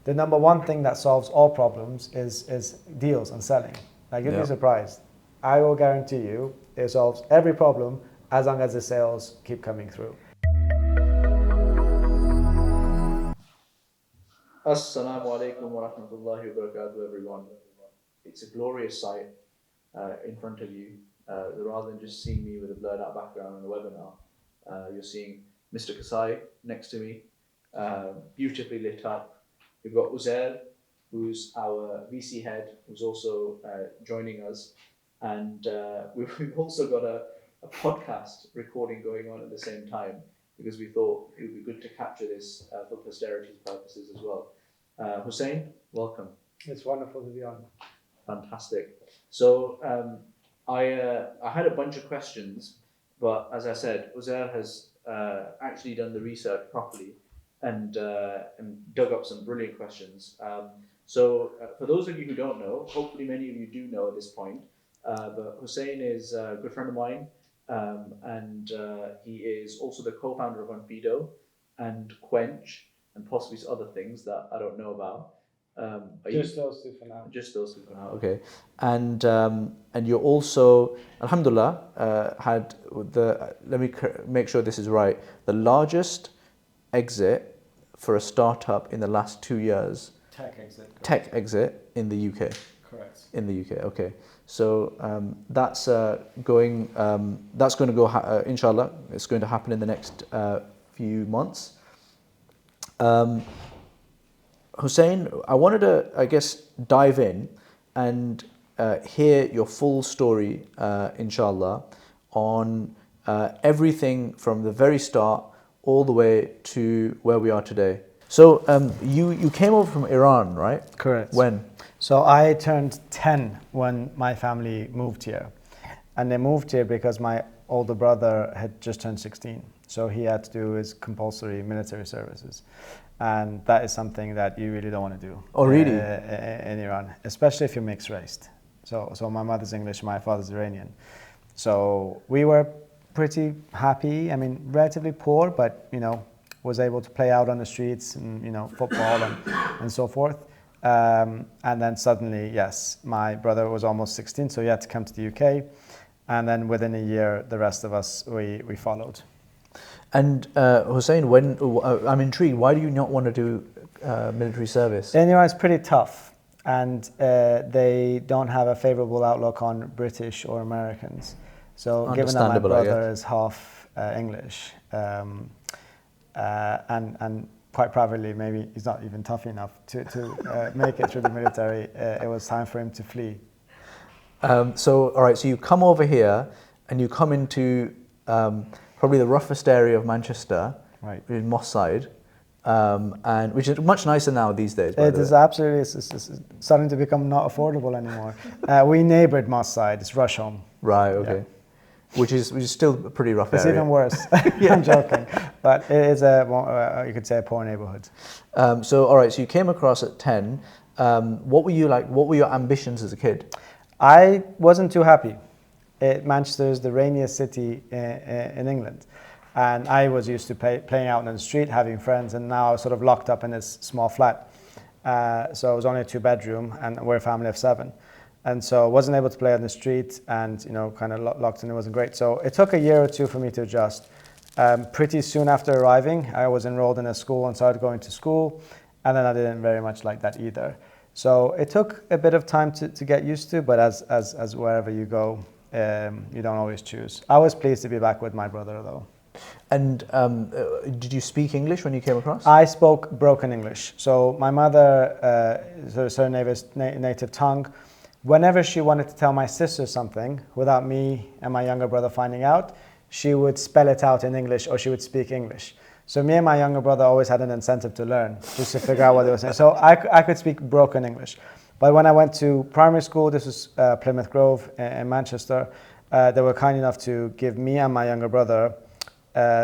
the number one thing that solves all problems is deals and selling. Like, you'd be surprised. I will guarantee you it solves every problem as long as the sales keep coming through. Assalamu alaikum wa rahmatullahi wa barakatuh, everyone. It's a glorious sight in front of you. Rather than just seeing me with a blurred out background on the webinar, you're seeing Mr. Kassai next to me, beautifully lit up. We've got Husayn, who's our VC head, who's also joining us. And we've also got a podcast recording going on at the same time, because we thought it would be good to capture this for posterity's purposes as well. Husayn, welcome. It's wonderful to be on. Fantastic. So I had a bunch of questions, but as I said, Uzair has actually done the research properly and dug up some brilliant questions. So for those of you who don't know, hopefully many of you do know at this point, but Husayn is a good friend of mine, and he is also the co-founder of Onfido and Quench, and possibly some other things that I don't know about. Just those two for now. Just those two for now. Okay, and you're also, alhamdulillah, had the, let me make sure this is right, the largest exit for a startup in the last 2 years. Tech exit. Tech exit in the UK. Correct. In the UK. Okay, so that's going to go. Inshallah, it's going to happen in the next few months. Husayn, I wanted to, I guess, dive in and hear your full story, inshallah, on everything from the very start all the way to where we are today. So you came over from Iran, right? Correct. When? So I turned 10 when my family moved here. And they moved here because my older brother had just turned 16. So he had to do his compulsory military services. And that is something that you really don't want to do. Oh, really? In Iran, especially if you're mixed raced. So my mother's English, my father's Iranian. So we were pretty happy. I mean, relatively poor, but, you know, was able to play out on the streets and, you know, football and so forth. And then suddenly, yes, my brother was almost 16, so he had to come to the UK. And then within a year, the rest of us, we followed. And Husayn, when I'm intrigued, why do you not want to do military service? In Iran, it's pretty tough, and they don't have a favorable outlook on British or Americans. So given that my brother is half English, and quite privately, maybe he's not even tough enough to make it through the military, it was time for him to flee. So, all right, so you come over here and you come into probably the roughest area of Manchester, right, in Moss Side, and which is much nicer now these days. It is absolutely, it's starting to become not affordable anymore. We neighboured Moss Side, it's Rusholme. Right, okay. Yeah. Which is still a pretty rough area. It's even worse. I'm joking, but it is you could say a poor neighbourhood. So, all right, so you came across at 10. What were you like? What were your ambitions as a kid? I wasn't too happy. Manchester is the rainiest city in England. And I was used to playing out on the street, having friends, and now I was sort of locked up in this small flat. So it was only a 2-bedroom, and we're a family of 7. And so I wasn't able to play on the street and, you know, kind of locked in, it wasn't great. So it took a year or two for me to adjust. Pretty soon after arriving, I was enrolled in a school and started going to school. And then I didn't very much like that either. So it took a bit of time to get used to, but as wherever you go, you don't always choose. I was pleased to be back with my brother, though. And did you speak English when you came across? I spoke broken English. So my mother, her native tongue, whenever she wanted to tell my sister something, without me and my younger brother finding out, she would spell it out in English, or she would speak English. So me and my younger brother always had an incentive to learn, just to figure out what they were saying. So I could speak broken English. But when I went to primary school, this was Plymouth Grove in Manchester, they were kind enough to give me and my younger brother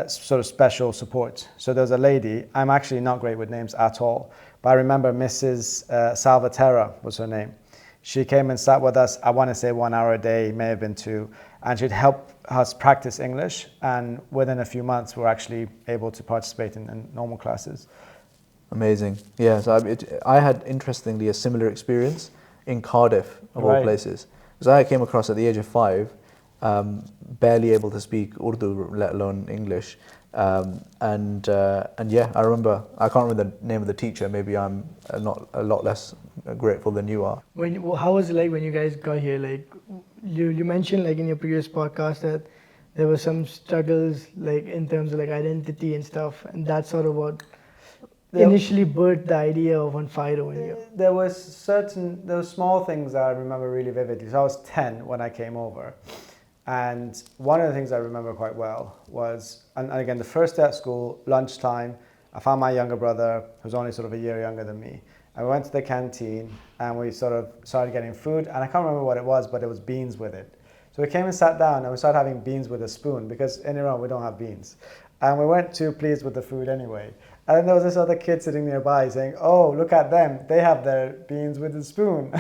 sort of special support. So there was a lady, I'm actually not great with names at all, but I remember Mrs. Salvatera was her name. She came and sat with us, I want to say 1 hour a day, may have been 2, and she'd help us practice English, and within a few months we were actually able to participate in normal classes. Amazing. Yeah, so I had, interestingly, a similar experience in Cardiff, of all places. Because I came across at the age of 5, barely able to speak Urdu, let alone English. And yeah, I remember, I can't remember the name of the teacher. Maybe I'm not a lot less grateful than you are. How was it like when you guys got here? Like you mentioned like in your previous podcast that there were some struggles like in terms of like identity and stuff, and that's sort of what initially birthed the idea of Onfido in you. There were small things that I remember really vividly. So I was 10 when I came over. And one of the things I remember quite well was, and again, the first day at school, lunchtime, I found my younger brother, who's only sort of a year younger than me. And we went to the canteen and we sort of started getting food. And I can't remember what it was, but it was beans with it. So we came and sat down and we started having beans with a spoon because in Iran we don't have beans. And we weren't too pleased with the food anyway. And then there was this other kid sitting nearby saying, "Oh, look at them. They have their beans with a spoon."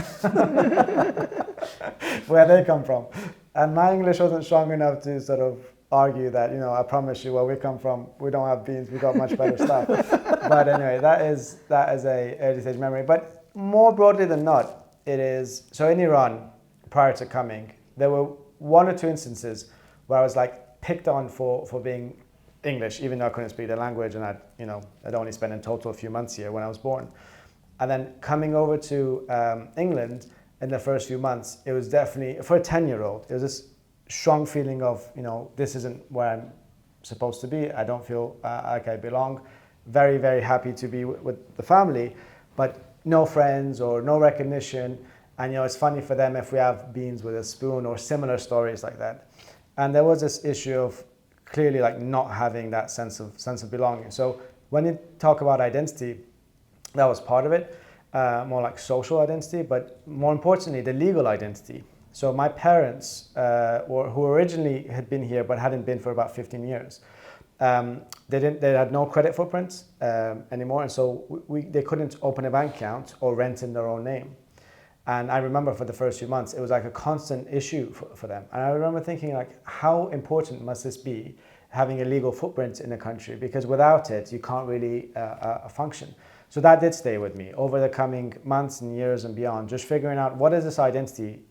Where they come from. And my English wasn't strong enough to sort of argue that, I promise you, where we come from, we don't have beans, we got much better stuff. But anyway, that is a early stage memory. But more broadly than not, it is, so in Iran, prior to coming, there were 1 or 2 instances where I was like picked on for being English, even though I couldn't speak the language, and I'd only spent in total a few months here when I was born. And then coming over to England in the first few months, it was definitely, for a 10-year-old, it was this strong feeling of, this isn't where I'm supposed to be. I don't feel like I belong. Very, very happy to be with the family, but no friends or no recognition. And, it's funny for them if we have beans with a spoon or similar stories like that. And there was this issue of clearly like not having that sense of belonging. So when you talk about identity, that was part of it. More like social identity, but more importantly, the legal identity. So my parents, who originally had been here but hadn't been for about 15 years, they had no credit footprints anymore, and so they couldn't open a bank account or rent in their own name. And I remember for the first few months, it was like a constant issue for them. And I remember thinking like, how important must this be, having a legal footprint in a country? Because without it, you can't really function. So that did stay with me over the coming months and years and beyond, just figuring out what is this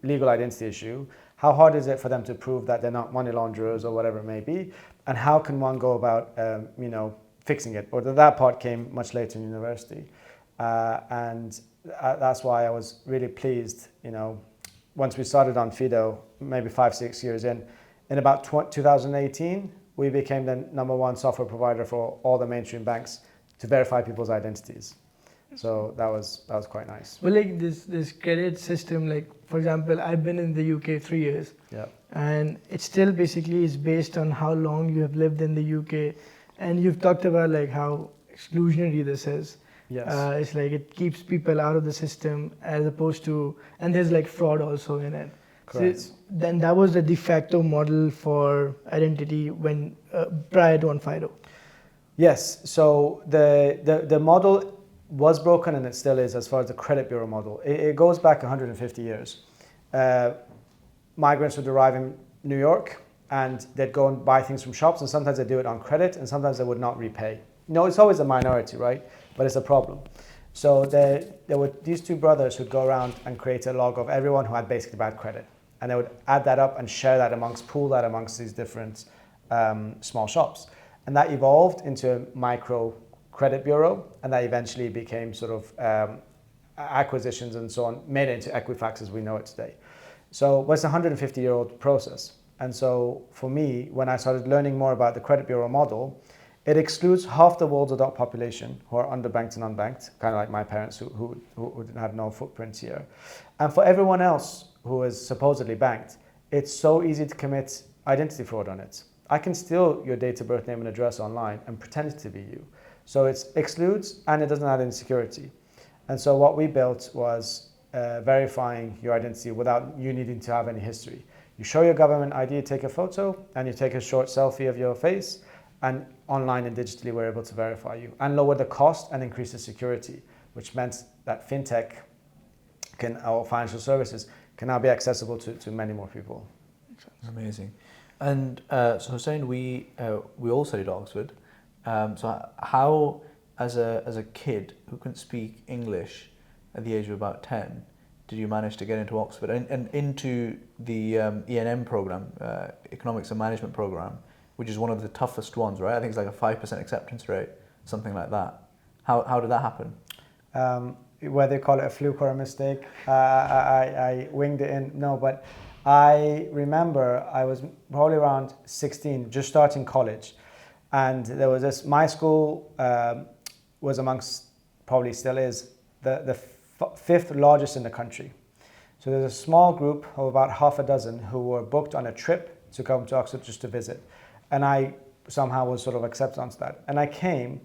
legal identity issue, how hard is it for them to prove that they're not money launderers or whatever it may be, and how can one go about, fixing it? Or that part came much later in university. And that's why I was really pleased, once we started Onfido, maybe 5-6 years in about 2018, we became the #1 software provider for all the mainstream banks to verify people's identities. So that was quite nice. Well, like this credit system, like for example, I've been in the UK 3 years, and it still basically is based on how long you have lived in the UK, and you've talked about like how exclusionary this is. Yes. It's like it keeps people out of the system as opposed to, and there's like fraud also in it. Correct. So then that was the de facto model for identity when prior to Onfido. Yes, so the model was broken and it still is as far as the credit bureau model. It goes back 150 years. Migrants would arrive in New York and they'd go and buy things from shops, and sometimes they'd do it on credit and sometimes they would not repay. It's always a minority, right? But it's a problem. So there were these 2 brothers who'd go around and create a log of everyone who had basically bad credit. And they would add that up and pool that amongst these different small shops. And that evolved into a micro credit bureau, and that eventually became sort of acquisitions and so on, made it into Equifax as we know it today. So it was a 150-year-old process. And so for me, when I started learning more about the credit bureau model, it excludes half the world's adult population who are underbanked and unbanked, kind of like my parents who had no footprints here. And for everyone else who is supposedly banked, it's so easy to commit identity fraud on it. I can steal your date of birth, name and address online and pretend it to be you. So it excludes and it doesn't add any security. And so what we built was verifying your identity without you needing to have any history. You show your government ID, take a photo, and you take a short selfie of your face, and online and digitally we're able to verify you and lower the cost and increase the security, which meant that fintech or financial services can now be accessible to many more people. Amazing. And so Husayn, we all studied Oxford. So how as a kid who couldn't speak English at the age of about 10, did you manage to get into Oxford and into the E&M program, Economics and Management program, which is one of the toughest ones, right? I think it's like a 5% acceptance rate, something like that. How did that happen? Whether you call it a fluke or a mistake, I winged it in. No, but I remember I was probably around 16, just starting college. And there was this, my school was amongst, probably still is, the fifth largest in the country. So there's a small group of about half a dozen who were booked on a trip to come to Oxford just to visit. And I somehow was sort of accepted onto that. And I came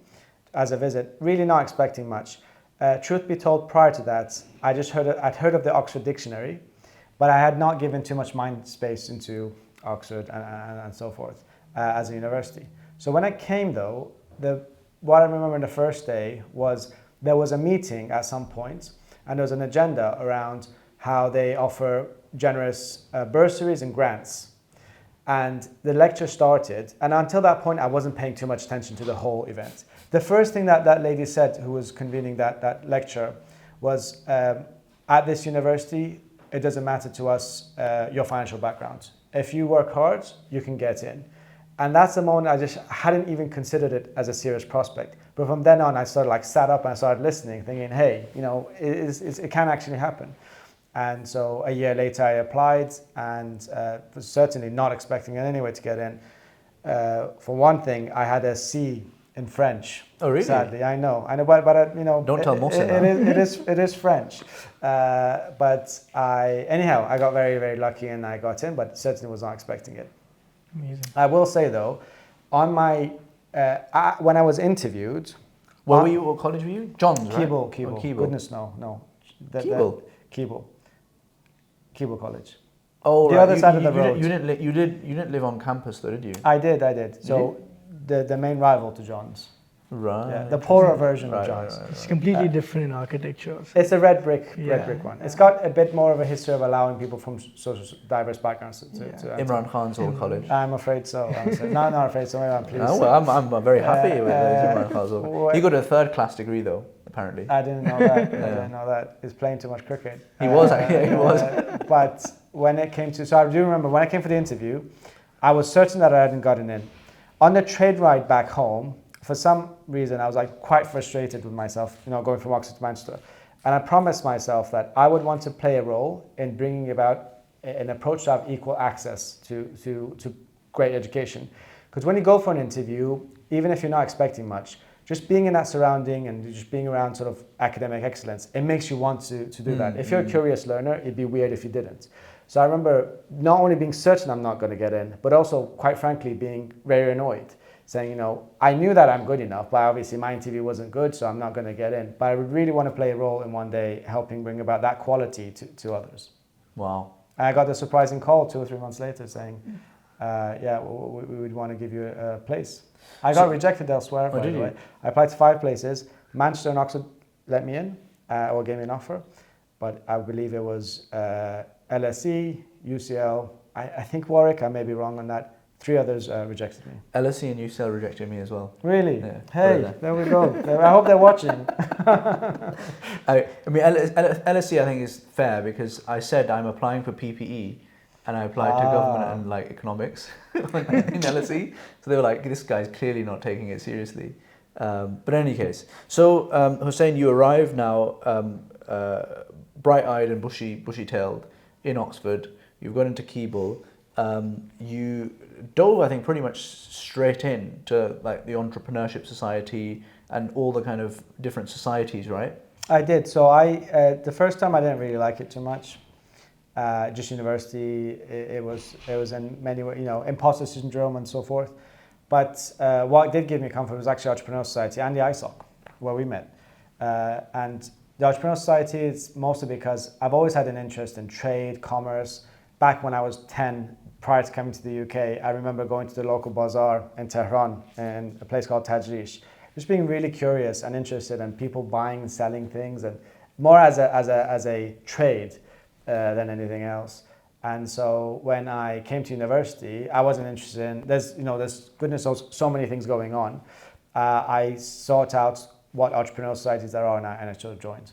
as a visit, really not expecting much. Truth be told, prior to that, I'd heard of the Oxford Dictionary, but I had not given too much mind space into Oxford and so forth as a university. So when I came though, what I remember the first day was there was a meeting at some point, and there was an agenda around how they offer generous bursaries and grants. And the lecture started, and until that point, I wasn't paying too much attention to the whole event. The first thing that lady said, who was convening that lecture, was, at this university, it doesn't matter to us your financial background. If you work hard, you can get in. And that's the moment I just hadn't even considered it as a serious prospect. But from then on, I sat up and I started listening, thinking, hey, it can actually happen. And so a year later, I applied and was certainly not expecting in any way to get in. For one thing, I had a C in French. Oh, really? Sadly, I know, but Don't tell Mohsin. It is French. But I got very, very lucky and I got in, but certainly was not expecting it. Amazing. I will say though, on my when I was interviewed, What college were you? John's, right? Keble. Oh, Keble. Goodness, no. Keble College. Oh, the right. other side of the road. You didn't live on campus though, did you? I did. So the main rival to John's. Right. Yeah, the poorer version of John's. Right. It's completely different in architecture. It's a red brick one. It's got a bit more of a history of allowing people from sort of diverse backgrounds to enter. Imran Khan's old college. I'm afraid so. No, not afraid so. Maybe I'm pleased. No, well, I'm very happy with Imran Khan's old. He got a third class degree though, apparently. I didn't know that. I didn't know that. He's playing too much cricket. He was. But when it came to, so I do remember when I came for the interview, I was certain that I hadn't gotten in. On the trade ride back home, for some reason, I was quite frustrated with myself, going from Oxford to Manchester. And I promised myself that I would want to play a role in bringing about an approach to have equal access to great education. Because when you go for an interview, even if you're not expecting much, just being in that surrounding and just being around sort of academic excellence, it makes you want to do that. If you're a curious learner, it'd be weird if you didn't. So I remember not only being certain I'm not going to get in, but also, quite frankly, being very annoyed, saying, I knew that I'm good enough, but obviously my interview wasn't good, so I'm not going to get in. But I would really want to play a role in one day helping bring about that quality to others. Wow. And I got a surprising call 2 or 3 months later saying, we would want to give you a place. I got rejected elsewhere, by the way. I applied to 5 places. Manchester and Oxford let me in, or gave me an offer. But I believe it was LSE, UCL, I think Warwick, I may be wrong on that. 3 others rejected me. LSE and UCL rejected me as well. Really? Yeah, hey, there we go. I hope they're watching. I mean, LSE I think is fair because I said I'm applying for PPE and I applied to government and economics in LSE. So they were like, this guy's clearly not taking it seriously. But in any case, so Husayn, you arrive now bright-eyed and bushy-tailed in Oxford. You've got into Keble. You dove, I think, pretty much straight in to the entrepreneurship society and all the kind of different societies, right? I did. So the first time I didn't really like it too much. Just university, it was in many ways, imposter syndrome and so forth. But what did give me comfort was actually Entrepreneur Society and the ISOC, where we met. And the Entrepreneur Society is mostly because I've always had an interest in trade, commerce. Back when I was 10, prior to coming to the UK, I remember going to the local bazaar in Tehran, in a place called Tajrish, just being really curious and interested in people buying and selling things, and more as a trade than anything else. And so when I came to university, I wasn't interested in, there's goodness knows so many things going on. I sought out what entrepreneurial societies there are, and I sort of joined.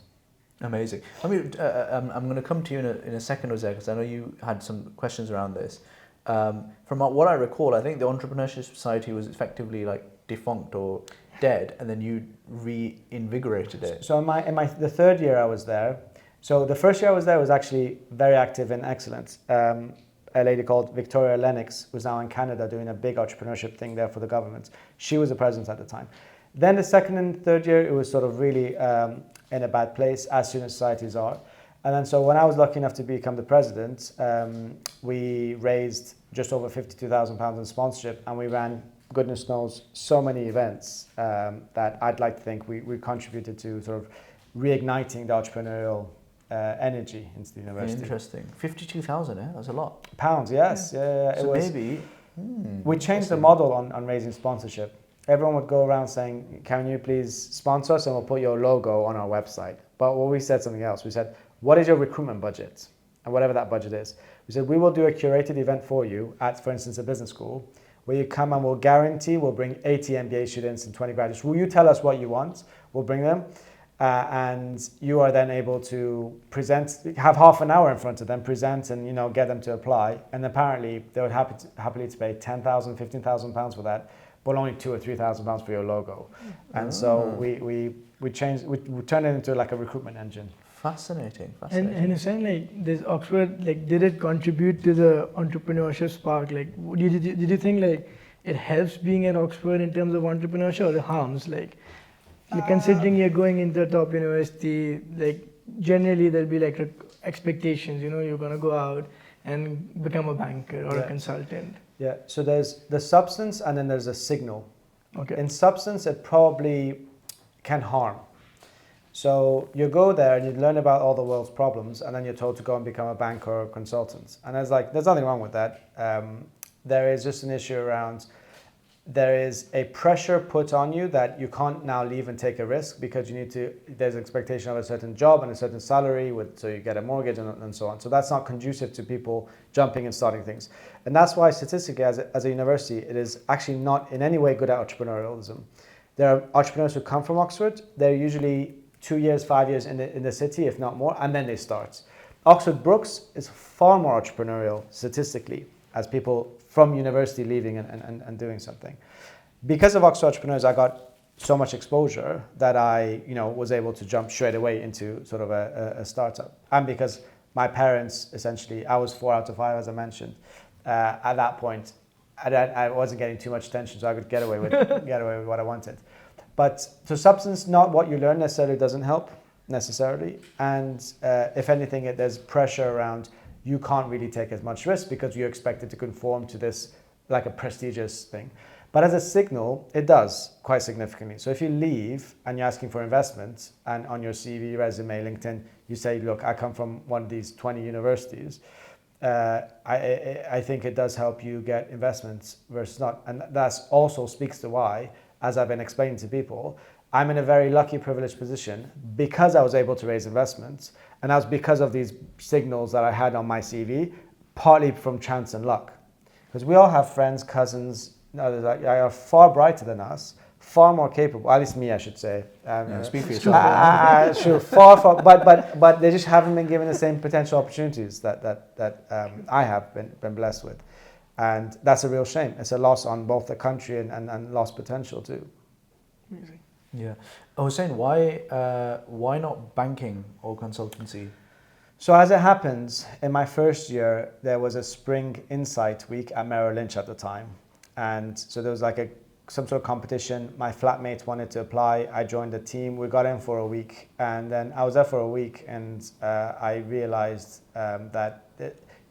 Amazing. I mean, I'm going to come to you in a second, Jose, because I know you had some questions around this. From what I recall, I think the Entrepreneurship Society was effectively like defunct or dead, and then you reinvigorated it. So in the third year I was there. So the first year I was there was actually very active and excellent. A lady called Victoria Lennox was now in Canada doing a big entrepreneurship thing there for the government. She was the president at the time. Then the second and third year, it was sort of really in a bad place, as student societies are. And then so when I was lucky enough to become the president, we raised just over £52,000 in sponsorship, and we ran, goodness knows, so many events that I'd like to think we contributed to sort of reigniting the entrepreneurial energy into the university. Interesting. 52,000, that's a lot. Pounds, yes. Yeah. So maybe we changed the model on raising sponsorship. Everyone would go around saying, can you please sponsor us, and we'll put your logo on our website. But we said something else. We said, what is your recruitment budget? And whatever that budget is. We said, we will do a curated event for you at, for instance, a business school, where you come and we'll guarantee we'll bring 80 MBA students and 20 graduates. Will you tell us what you want? We'll bring them. And you are then able to present, have half an hour in front of them, present, and get them to apply. And apparently they were happily to pay £10,000, £15,000 for that, but only £2,000 or £3,000 for your logo. And so we changed, we turned it into like a recruitment engine. Fascinating. And it's saying like this Oxford, like, did it contribute to the entrepreneurship spark? Like, did you think like it helps being at Oxford in terms of entrepreneurship, or it harms? Like considering you're going into a top university, like generally there'll be like expectations. You're gonna go out and become a banker or a consultant. Yeah. So there's the substance, and then there's a signal. Okay. In substance, it probably can harm. So you go there and you learn about all the world's problems, and then you're told to go and become a banker or a consultant. And there's nothing wrong with that. There is just an issue around, there is a pressure put on you that you can't now leave and take a risk, because there's expectation of a certain job and a certain salary, so you get a mortgage and so on. So that's not conducive to people jumping and starting things. And that's why statistically, as a university, it is actually not in any way good at entrepreneurialism. There are entrepreneurs who come from Oxford. They're usually 2 years, 5 years in the city, if not more, and then they start. Oxford Brookes is far more entrepreneurial statistically, as people from university leaving and doing something. Because of Oxford Entrepreneurs, I got so much exposure that I was able to jump straight away into sort of a startup. And because my parents, essentially, I was 4 out of 5, as I mentioned. At that point, I wasn't getting too much attention, so I could get away with what I wanted. But to substance, not what you learn necessarily doesn't help necessarily. And if anything, there's pressure around, you can't really take as much risk because you're expected to conform to this, like a prestigious thing. But as a signal, it does quite significantly. So if you leave and you're asking for investment, and on your CV, resume, LinkedIn, you say, look, I come from one of these 20 universities, I think it does help you get investments versus not. And that also speaks to why, as I've been explaining to people, I'm in a very lucky, privileged position because I was able to raise investments, and that was because of these signals that I had on my CV, partly from chance and luck. Because we all have friends, cousins, others that are far brighter than us, far more capable, at least me, I should say. Speak for yourself. Sure, far, but they just haven't been given the same potential opportunities that I have been blessed with. And that's a real shame. It's a loss on both the country and lost potential too. Amazing. Yeah. Husayn, why not banking or consultancy? So as it happens, in my first year, there was a Spring Insight Week at Merrill Lynch at the time. And so there was like some sort of competition. My flatmate wanted to apply. I joined the team. We got in for a week. And then I was there for a week, and I realized that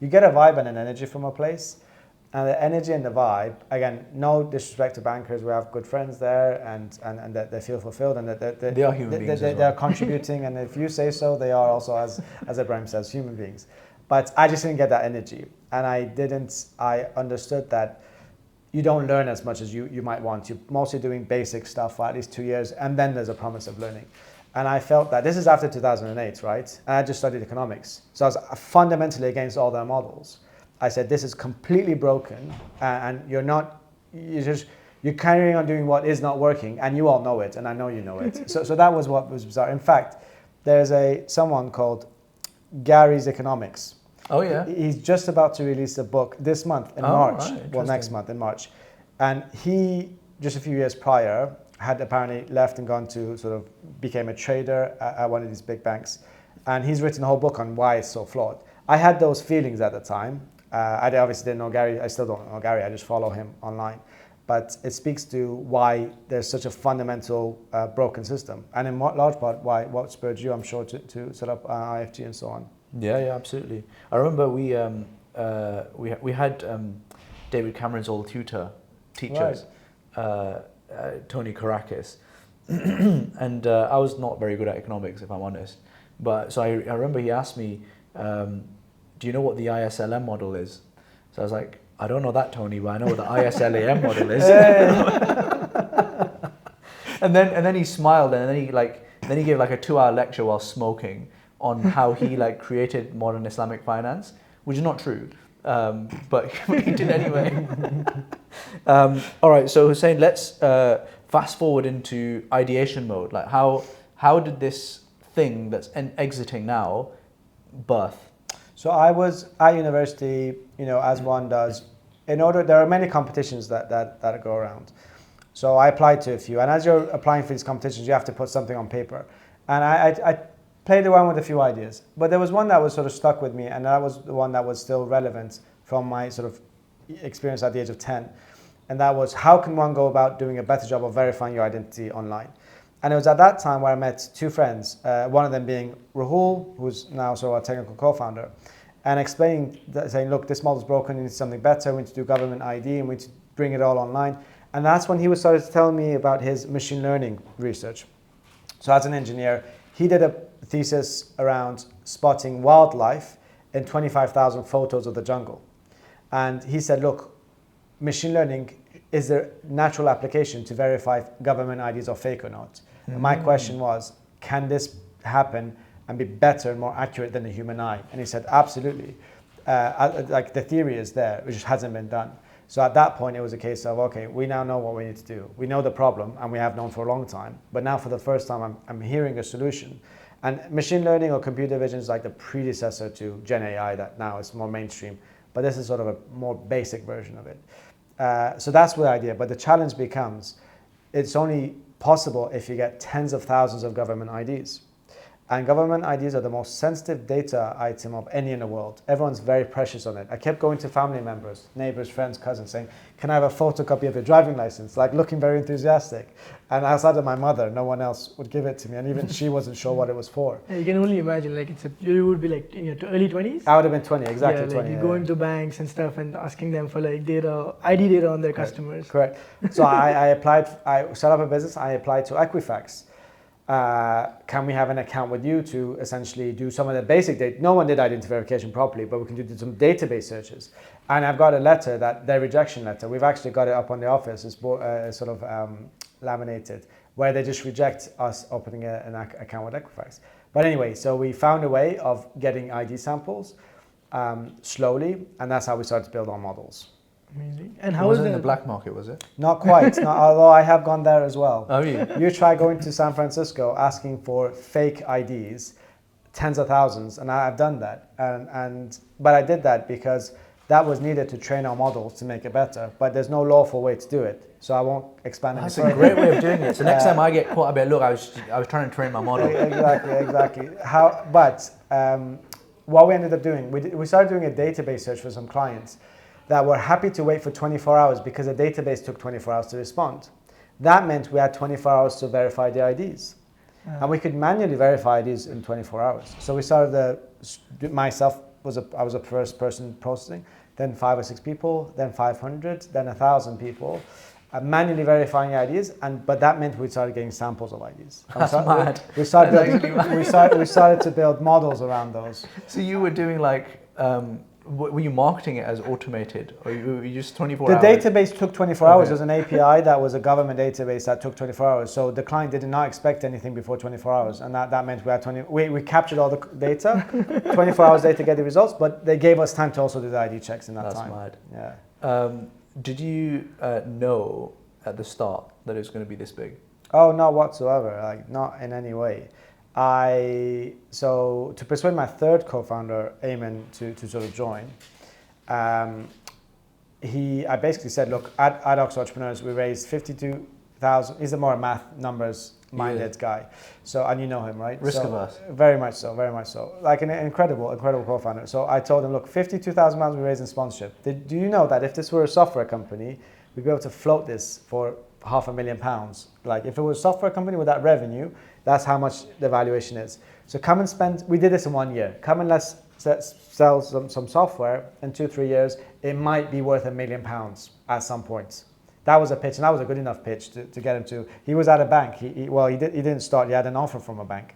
you get a vibe and an energy from a place. And the energy and the vibe, again, no disrespect to bankers, we have good friends there, and that they feel fulfilled, and that they are human beings. They are contributing, and if you say so, they are also, as Ibrahim says, human beings. But I just didn't get that energy, and I understood that you don't learn as much as you might want. You're mostly doing basic stuff for at least 2 years, and then there's a promise of learning. And I felt that this is after 2008, right? And I just studied economics, so I was fundamentally against all their models. I said, this is completely broken, and you're You're carrying on doing what is not working, and you all know it, and I know you know it. So that was what was bizarre. In fact, there's someone called Gary's Economics. Oh yeah. He's just about to release a book this month in March. Right, well, next month in March. And he, just a few years prior, had apparently left and gone to became a trader at one of these big banks. And he's written a whole book on why it's so flawed. I had those feelings at the time. I obviously didn't know Gary. I still don't know Gary. I just follow him online. But it speaks to why there's such a fundamental broken system. And in large part, what spurred you, I'm sure, to set up IFG and so on. Yeah, absolutely. I remember we had David Cameron's old teachers, Tony Karakis, and I was not very good at economics, if I'm honest. But so I remember he asked me, "Do you know what the ISLM model is?" So I was like, "I don't know that, Tony, but I know what the ISLAM model is." and then he smiled, and then he gave like a 2-hour lecture while smoking on how he created modern Islamic finance, which is not true, but he did anyway. All right, so Husayn, let's fast forward into ideation mode. Like how did this thing that's exiting now birth? So I was at university, as one does. There are many competitions that go around. So I applied to a few, and as you're applying for these competitions, you have to put something on paper. And I played around with a few ideas, but there was one that was sort of stuck with me, and that was the one that was still relevant from my sort of experience at the age of 10. And that was, how can one go about doing a better job of verifying your identity online? And it was at that time where I met two friends, one of them being Rahul, who's now sort of a technical co-founder, and saying, look, this model's broken, you need something better, we need to do government ID, and we need to bring it all online. And that's when he started telling me about his machine learning research. So as an engineer, he did a thesis around spotting wildlife in 25,000 photos of the jungle. And he said, look, machine learning is the natural application to verify if government IDs are fake or not. And my question was, can this happen and be better and more accurate than the human eye? And he said, absolutely. The theory is there, it just hasn't been done. So at that point, it was a case of, okay, we now know what we need to do. We know the problem, and we have known for a long time. But now for the first time, I'm hearing a solution. And machine learning or computer vision is like the predecessor to Gen AI that now is more mainstream. But this is sort of a more basic version of it. So that's the idea. But the challenge becomes, it's only possible if you get tens of thousands of government IDs. And government IDs are the most sensitive data item of any in the world. Everyone's very precious on it. I kept going to family members, neighbors, friends, cousins, saying, can I have a photocopy of your driving license? Looking very enthusiastic. And outside of my mother, no one else would give it to me. And even she wasn't sure what it was for. You can only imagine, you would be in your early 20s? I would have been 20, exactly 20. You go into banks and stuff and asking them for data, ID data on their customers. Correct. So I set up a business, I applied to Equifax. Can we have an account with you to essentially do some of the basic data? No one did identity verification properly, but we can do some database searches. And I've got a letter, their rejection letter. We've actually got it up on the office. It's laminated, where they just reject us opening an account with Equifax. But anyway, so we found a way of getting ID samples slowly, and that's how we started to build our models. Amazing. And how was it in the black market, was it? Not quite, although I have gone there as well. Oh, yeah. You try going to San Francisco asking for fake IDs, tens of thousands, and I've done that. But I did that because that was needed to train our models to make it better. But there's no lawful way to do it, so I won't expand any further. That's a great way of doing it. So next time I get caught, I'll be like, look, I was trying to train my model. Exactly. What we ended up doing, we started doing a database search for some clients that were happy to wait for 24 hours because the database took 24 hours to respond. That meant we had 24 hours to verify the IDs. And we could manually verify IDs in 24 hours. So we started I was the first person processing, then 5 or 6 people, then 500, then 1,000 people, manually verifying IDs. But that meant we started getting samples of IDs. That's mad. We started to build models around those. So you were doing were you marketing it as automated, or you just 24 hours? The database took 24 hours. There's an API that was a government database that took 24 hours. So the client did not expect anything before 24 hours. And that meant we captured all the data, 24 hours later to get the results, but they gave us time to also do the ID checks in that time. That's mad. Yeah. Did you know at the start that it was going to be this big? Oh, not whatsoever. Like, not in any way. So to persuade my third co-founder, Eamon, to sort of join, I basically said, look, at Oxford Entrepreneurs, we raised 52,000. He's a more math numbers minded guy. So, and you know him, right? Risk averse. Very much so, very much so. Like an incredible co-founder. So I told him, look, 52,000 pounds we raised in sponsorship. Do you know that if this were a software company, we'd be able to float this for £500,000? Like if it was a software company with that revenue, that's how much the valuation is. So come and spend, we did this in 1 year. Come and let's sell some software in 2-3 years. It might be worth £1 million at some point. That was a pitch, and that was a good enough pitch to get him to. He was at a bank. He didn't start. He had an offer from a bank,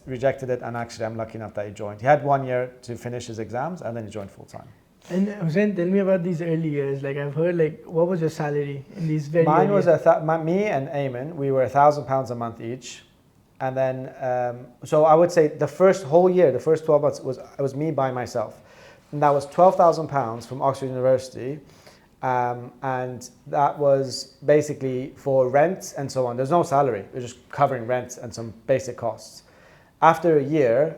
rejected it, and actually I'm lucky enough that he joined. He had 1 year to finish his exams, and then he joined full time. And Husayn, tell me about these early years. Like I've heard, like what was your salary in these very? Mine was me and Eamon. We were £1,000 a month each, and then so I would say the first whole year, the first 12 months was me by myself, and that was £12,000 from Oxford University. And that was basically for rent and so on. There's no salary. We're just covering rent and some basic costs. After a year,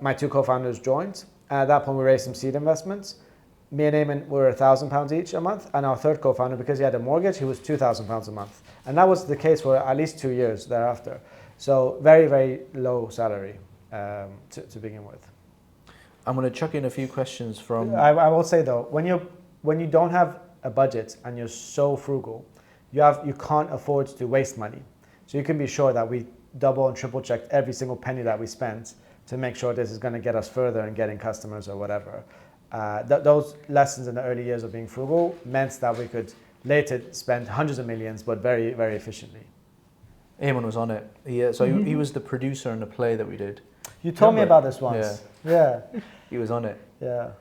my two co-founders joined. At that point, we raised some seed investments. Me and Eamon were £1,000 each a month, and our third co-founder, because he had a mortgage, he was £2,000 a month. And that was the case for at least 2 years thereafter. So very, very low salary to begin with. I'm going to chuck in a few questions from... I will say though, when you don't have a budget and you're so frugal, you can't afford to waste money. So you can be sure that we double and triple checked every single penny that we spent to make sure this is going to get us further in getting customers or whatever. Those lessons in the early years of being frugal meant that we could later spend hundreds of millions, but very, very efficiently. Eamon was on it. He was the producer in a play that we did. You told me about this once. Yeah. He was on it. Yeah.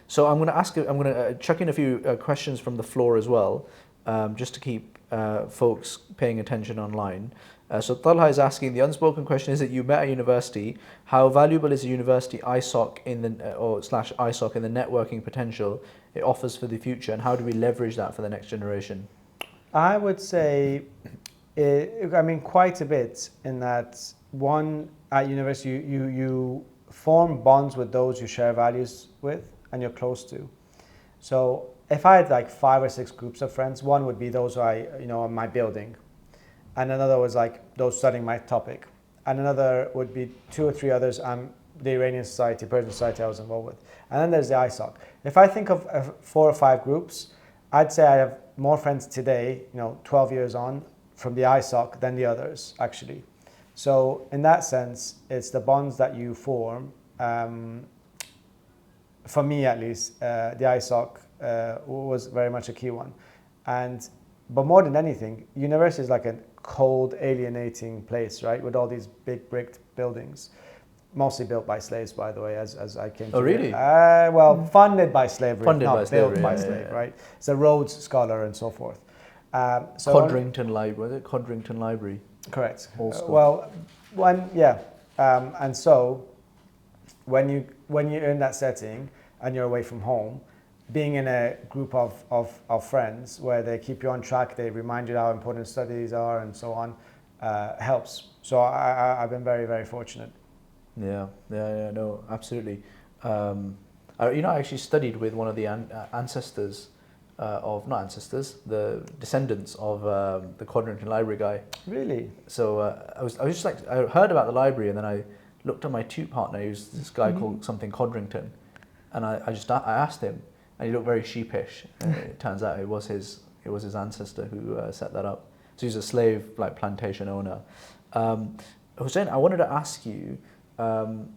So I'm going to chuck in a few questions from the floor as well, just to keep folks paying attention online. So Talha is asking, the unspoken question is that you met at university. How valuable is a university ISOC /ISOC in the networking potential it offers for the future, and how do we leverage that for the next generation? I would say, quite a bit in that one, at university, you form bonds with those you share values with and you're close to. So if I had like 5 or 6 groups of friends, one would be those who in my building, and another was like those studying my topic, and another would be 2 or 3 others the Iranian society, Persian society I was involved with, and then there's the ISOC. If I think of 4 or 5 groups, I'd say I have more friends today, 12 years on, from the ISOC than the others actually. So in that sense, it's the bonds that you form. For me, at least, the ISOC was very much a key one. But more than anything, university is like a cold, alienating place, right? With all these big brick buildings, mostly built by slaves, by the way, as I came to. Oh, really? Funded by slavery, not built by slavery, slave, right? It's a Rhodes Scholar and so forth. Codrington Library, was it? Codrington Library. Correct. Old and so when you're in that setting and you're away from home, being in a group of friends where they keep you on track, they remind you how important studies are and so on, helps. So I've been very, very fortunate. Yeah, no, absolutely. I actually studied with one of the ancestors. The descendants of the Codrington Library guy. Really? So I was just like, I heard about the library, and then I looked at my tutor partner, who's this guy called something Codrington, and I asked him, and he looked very sheepish. It turns out it was his ancestor who set that up. So he's a slave plantation owner. Husayn, I wanted to ask you, in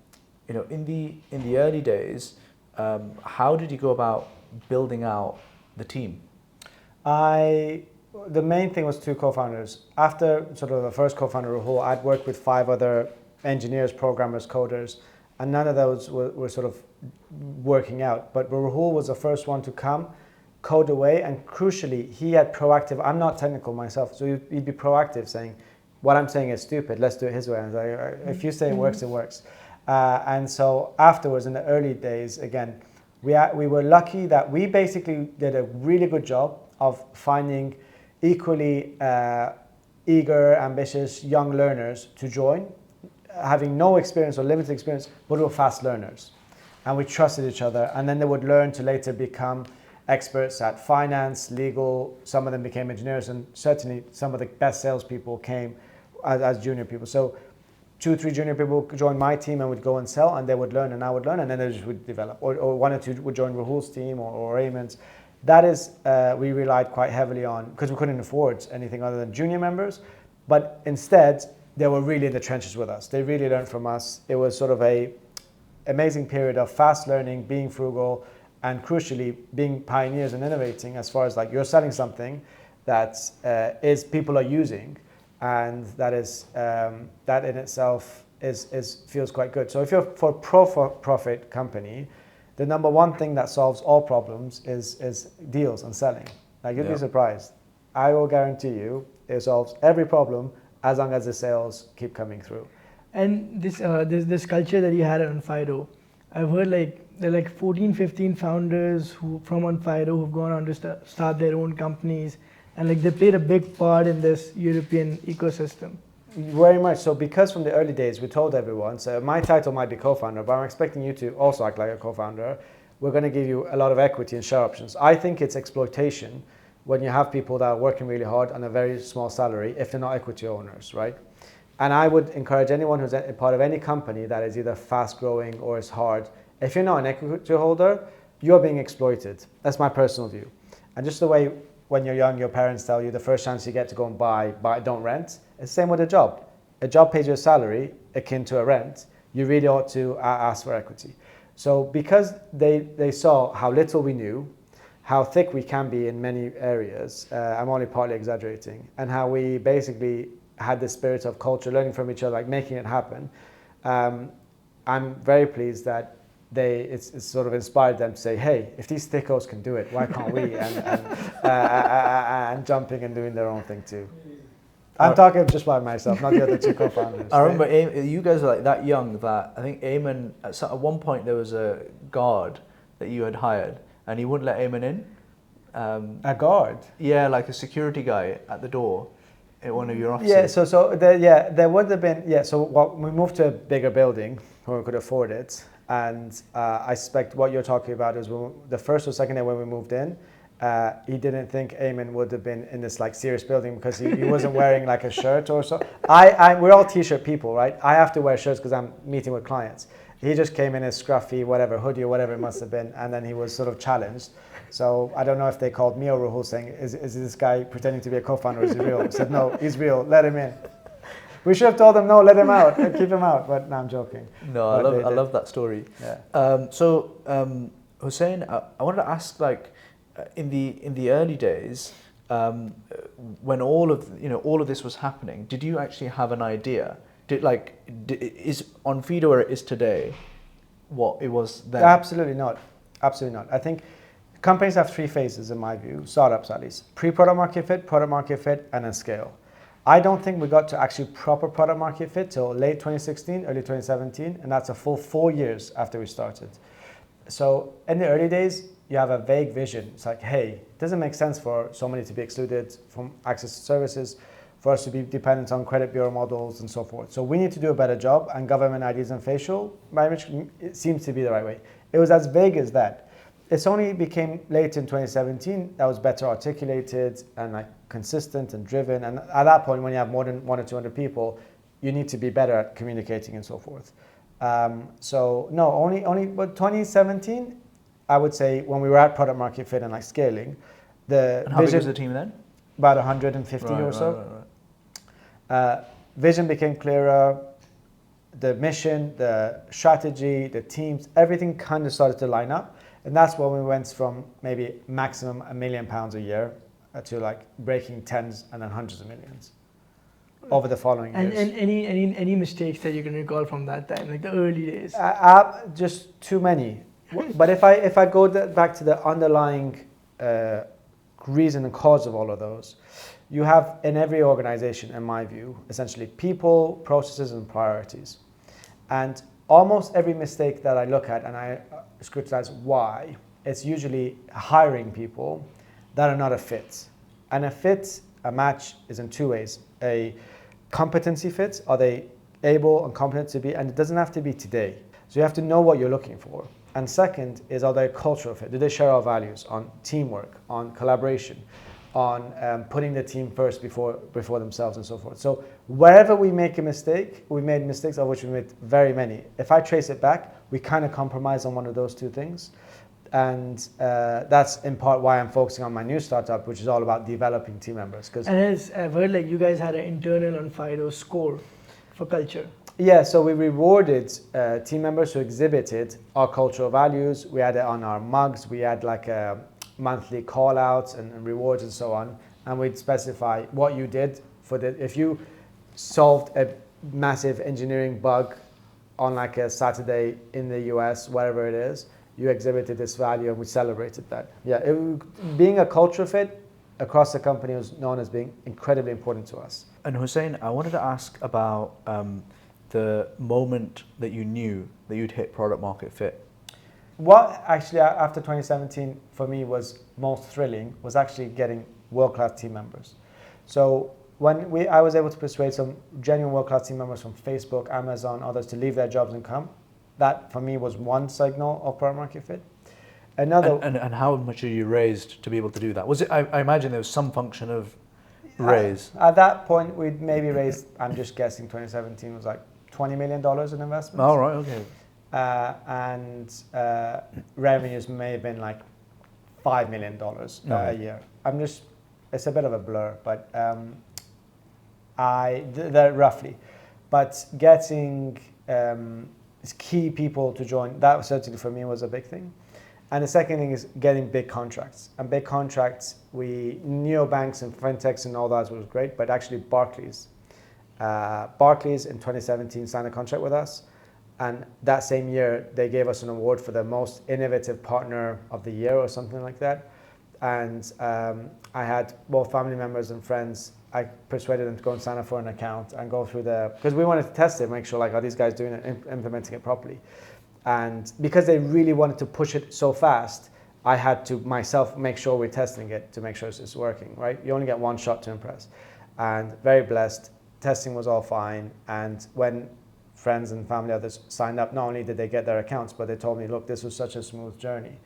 the early days, how did you go about building out the team? The main thing was 2 co-founders. After sort of the first co-founder, Rahul, I'd worked with 5 other engineers, programmers, coders, and none of those were sort of working out. But Rahul was the first one to come, code away, and crucially, he had proactive. I'm not technical myself, so he'd be proactive, saying, what I'm saying is stupid, let's do it his way. And I was like, if you say it works, it works. And so afterwards, in the early days, again, we were lucky that we basically did a really good job of finding equally eager, ambitious young learners to join, having no experience or limited experience, but were fast learners. And we trusted each other, and then they would learn to later become experts at finance, legal. Some of them became engineers, and certainly some of the best salespeople came as junior people. So 2, 3 junior people could join my team and would go and sell, and they would learn and I would learn, and then they just would develop. Or 1 or 2 would join Rahul's team or Ayman's. That is, we relied quite heavily on, because we couldn't afford anything other than junior members, but instead they were really in the trenches with us. They really learned from us. It was sort of a amazing period of fast learning, being frugal, and crucially being pioneers and innovating as far as like you're selling something that is people are using, and that is that in itself is feels quite good. So if you're for profit company, the number one thing that solves all problems is deals and selling. Like you'd be surprised. I will guarantee you it solves every problem as long as the sales keep coming through. And this culture that you had at Onfido, I've heard like there are like 14, 15 founders from Onfido who've gone on to start their own companies, and like they played a big part in this European ecosystem. Very much so, because from the early days we told everyone, so my title might be co-founder, but I'm expecting you to also act like a co-founder. We're going to give you a lot of equity and share options. I think it's exploitation when you have people that are working really hard on a very small salary if they're not equity owners, right? And I would encourage anyone who's a part of any company that is either fast growing or is hard, if you're not an equity holder, you're being exploited. That's my personal view. And just the way when you're young, your parents tell you the first chance you get to go and buy, don't rent. It's the same with a job. A job pays your salary akin to a rent. You really ought to ask for equity. So because they saw how little we knew, how thick we can be in many areas, I'm only partly exaggerating, and how we basically had this spirit of culture, learning from each other, like making it happen. I'm very pleased that it's sort of inspired them to say, hey, if these thickos can do it, why can't we? And jumping and doing their own thing too. I'm talking just by myself, not the other 2 co-founders. I remember you guys were like that young that I think Ayman, at one point there was a guard that you had hired and he wouldn't let Ayman in. A guard? Yeah, like a security guy at the door at one of your offices. Yeah, there would have been, so we moved to a bigger building where we could afford it. And I suspect what you're talking about is the first or second day when we moved in, he didn't think Ayman would have been in this like serious building because he wasn't wearing like a shirt or so. We're all t-shirt people, right? I have to wear shirts because I'm meeting with clients. He just came in his scruffy, whatever, hoodie or whatever it must have been, and then he was sort of challenged. So I don't know if they called me or Rahul saying, is this guy pretending to be a co-founder or is he real? I said, no, he's real, let him in. We should have told them, no, let him out, keep him out, but no, I'm joking. No, I love that story. Yeah. Husayn, I wanted to ask, like, in the early days, when all of this was happening, did you actually have an idea? Is Onfido where it is today what it was then? Absolutely not. Absolutely not. I think companies have 3 phases in my view, startups at least. Pre-product market fit, product market fit, and then scale. I don't think we got to actually proper product market fit till late 2016, early 2017, and that's a full 4 years after we started. So in the early days, you have a vague vision. It's like, hey, it doesn't make sense for so many to be excluded from access to services, for us to be dependent on credit bureau models and so forth. So we need to do a better job, and government IDs and facial biometric, it seems to be the right way. It was as vague as that. It's only became late in 2017 that was better articulated and like consistent and driven. And at that point, when you have more than 100 or 200 people, you need to be better at communicating and so forth. So no, only but 2017, I would say when we were at product market fit and like scaling, And how big was the team then? About 150 or so. Vision became clearer. The mission, the strategy, the teams, everything kind of started to line up. And that's when we went from maybe maximum £1 million a year to like breaking tens and then hundreds of millions over the following years. And any mistakes that you can recall from that time, like the early days? Just too many. But if I go back to the underlying reason and cause of all of those, you have in every organization, in my view, essentially people, processes, and priorities. And almost every mistake that I look at and I scrutinize why, it's usually hiring people that are not a fit. And a fit, A match is in two ways. A competency fit, are they able and competent to be, and it doesn't have to be today. So you have to know what you're looking for. And second is, are they a cultural fit? Do they share our values on teamwork, on collaboration, on putting the team first before themselves and so forth. So wherever we make a mistake, we made mistakes of which we made very many. If I trace it back, we kind of compromise on one of those two things. And that's in part why I'm focusing on my new startup, which is all about developing team members. And as I've heard, like you guys had an internal Onfido score for culture. Yeah, so we rewarded team members who exhibited our cultural values. We had it on our mugs. We had like a monthly call outs and rewards and so on. And we'd specify what you did for if you solved a massive engineering bug on like a Saturday in the US, wherever it is, you exhibited this value and we celebrated that. Yeah, being a culture fit across the company was known as being incredibly important to us. And Husayn, I wanted to ask about the moment that you knew that you'd hit product market fit. What actually after 2017 for me was most thrilling was actually getting world-class team members. So when I was able to persuade some genuine world-class team members from Facebook, Amazon, others to leave their jobs and come, that for me was one signal of product market fit. Another and how much had you raised to be able to do that? Was it? I imagine there was some function of raise. At that point, we'd maybe raised, I'm just guessing 2017 was like $20 million in investments. Oh, right, okay. And revenues may have been like $5 million a year. It's a bit of a blur, but roughly. But getting key people to join, that certainly for me was a big thing. And the second thing is getting big contracts. And big contracts, neobanks and fintechs and all that was great, but actually Barclays in 2017 signed a contract with us. And that same year, they gave us an award for the most innovative partner of the year or something like that. And I had both family members and friends. I persuaded them to go and sign up for an account and go through because we wanted to test it, make sure like, are these guys doing it, implementing it properly? And because they really wanted to push it so fast, I had to myself make sure we're testing it to make sure it's working, right? You only get one shot to impress. And very blessed, testing was all fine. And when friends and family others signed up, not only did they get their accounts, but they told me, look, this was such a smooth journey.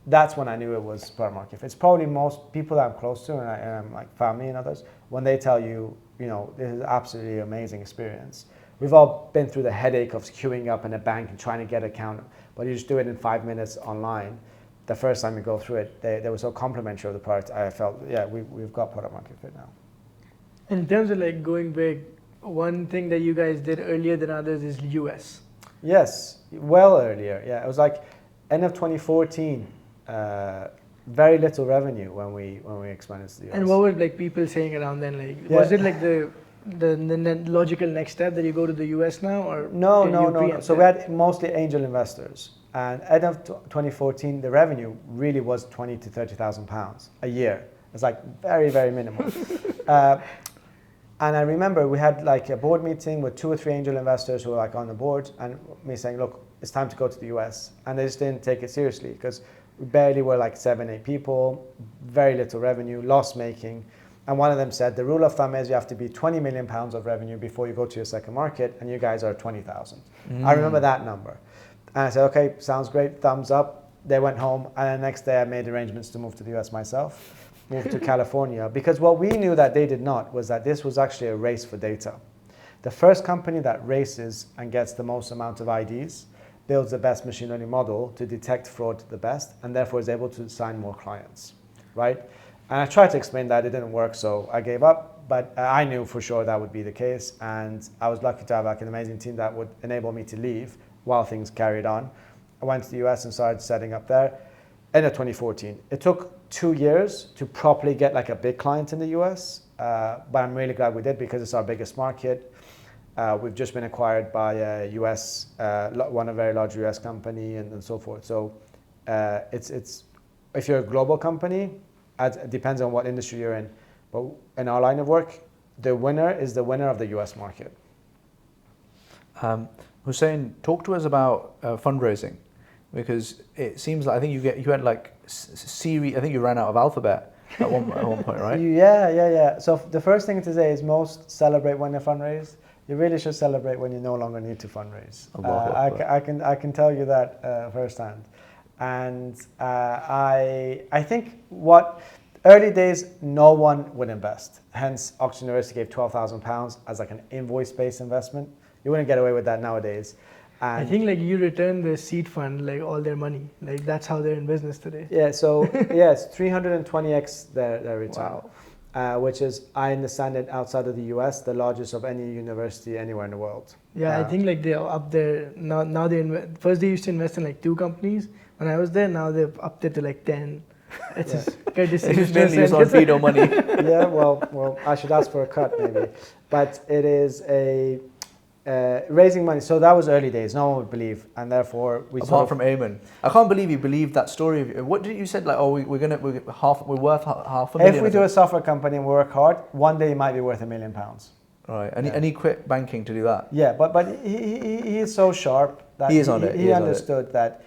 That's when I knew it was product market fit. It's probably most people that I'm close to, and I'm like family and others, when they tell you, this is absolutely amazing experience. We've all been through the headache of queuing up in a bank and trying to get an account, but you just do it in 5 minutes online. The first time you go through it, they were so complimentary of the product. I felt, yeah, we've got product market fit now. And in terms of like going big, one thing that you guys did earlier than others is US. Yes, well earlier. Yeah, it was like end of 2014. Very little revenue when we expanded to the US. And what were like people saying around then? Like, was it like the logical next step that you go to the US now, or no. So we had mostly angel investors, and end of 2014, the revenue really was 20 to 30,000 pounds a year. It's like very, very minimal. And I remember we had like a board meeting with 2 or 3 angel investors who were like on the board, and me saying, look, it's time to go to the US, and they just didn't take it seriously because we barely were like 7, 8 people, very little revenue, loss making. And one of them said, the rule of thumb is you have to be 20 million pounds of revenue before you go to your second market, and you guys are 20,000. I remember that number. And I said, okay, sounds great, thumbs up. They went home, and the next day I made arrangements to move to the US myself, moved to California, because what we knew that they did not was that this was actually a race for data. The first company that races and gets the most amount of IDs builds the best machine learning model to detect fraud the best, and therefore is able to sign more clients, right? And I tried to explain that it didn't work, so I gave up, but I knew for sure that would be the case, and I was lucky to have like an amazing team that would enable me to leave while things carried on. I went to the US and started setting up there. End of 2014. It took 2 years to properly get like a big client in the US, but I'm really glad we did because it's our biggest market. We've just been acquired by a US, a very large US company and so forth. So it's if you're a global company, it depends on what industry you're in. But in our line of work, the winner is the winner of the US market. Husayn, talk to us about fundraising, because it seems like I think you had like series. I think you ran out of alphabet at one point, right? Yeah. So the first thing to say is most celebrate when they fundraise. You really should celebrate when you no longer need to fundraise. I can tell you that firsthand. And I think what early days, no one would invest. Hence, Oxford University gave £12,000 as like an invoice-based investment. You wouldn't get away with that nowadays. And I think like you return the seed fund like all their money. Like that's how they're in business today. yeah, so it's 320x their return, which is, I understand it, outside of the US, the largest of any university anywhere in the world. Yeah, I think like they're up there now. Now first they used to invest in like 2 companies. When I was there, now they've upped it to like 10. It's just good to see. It's mainly use Onfido money. Yeah, well, I should ask for a cut maybe, but it is a raising money. So that was early days. No one would believe, and therefore we. Apart from Eamon, I can't believe you believed that story. What did you said? Like, oh, we're worth half a million. If we do a software company and we work hard, one day it might be worth £1 million. Right, and he quit banking to do that. Yeah, but he is so sharp that he is on it. He understood that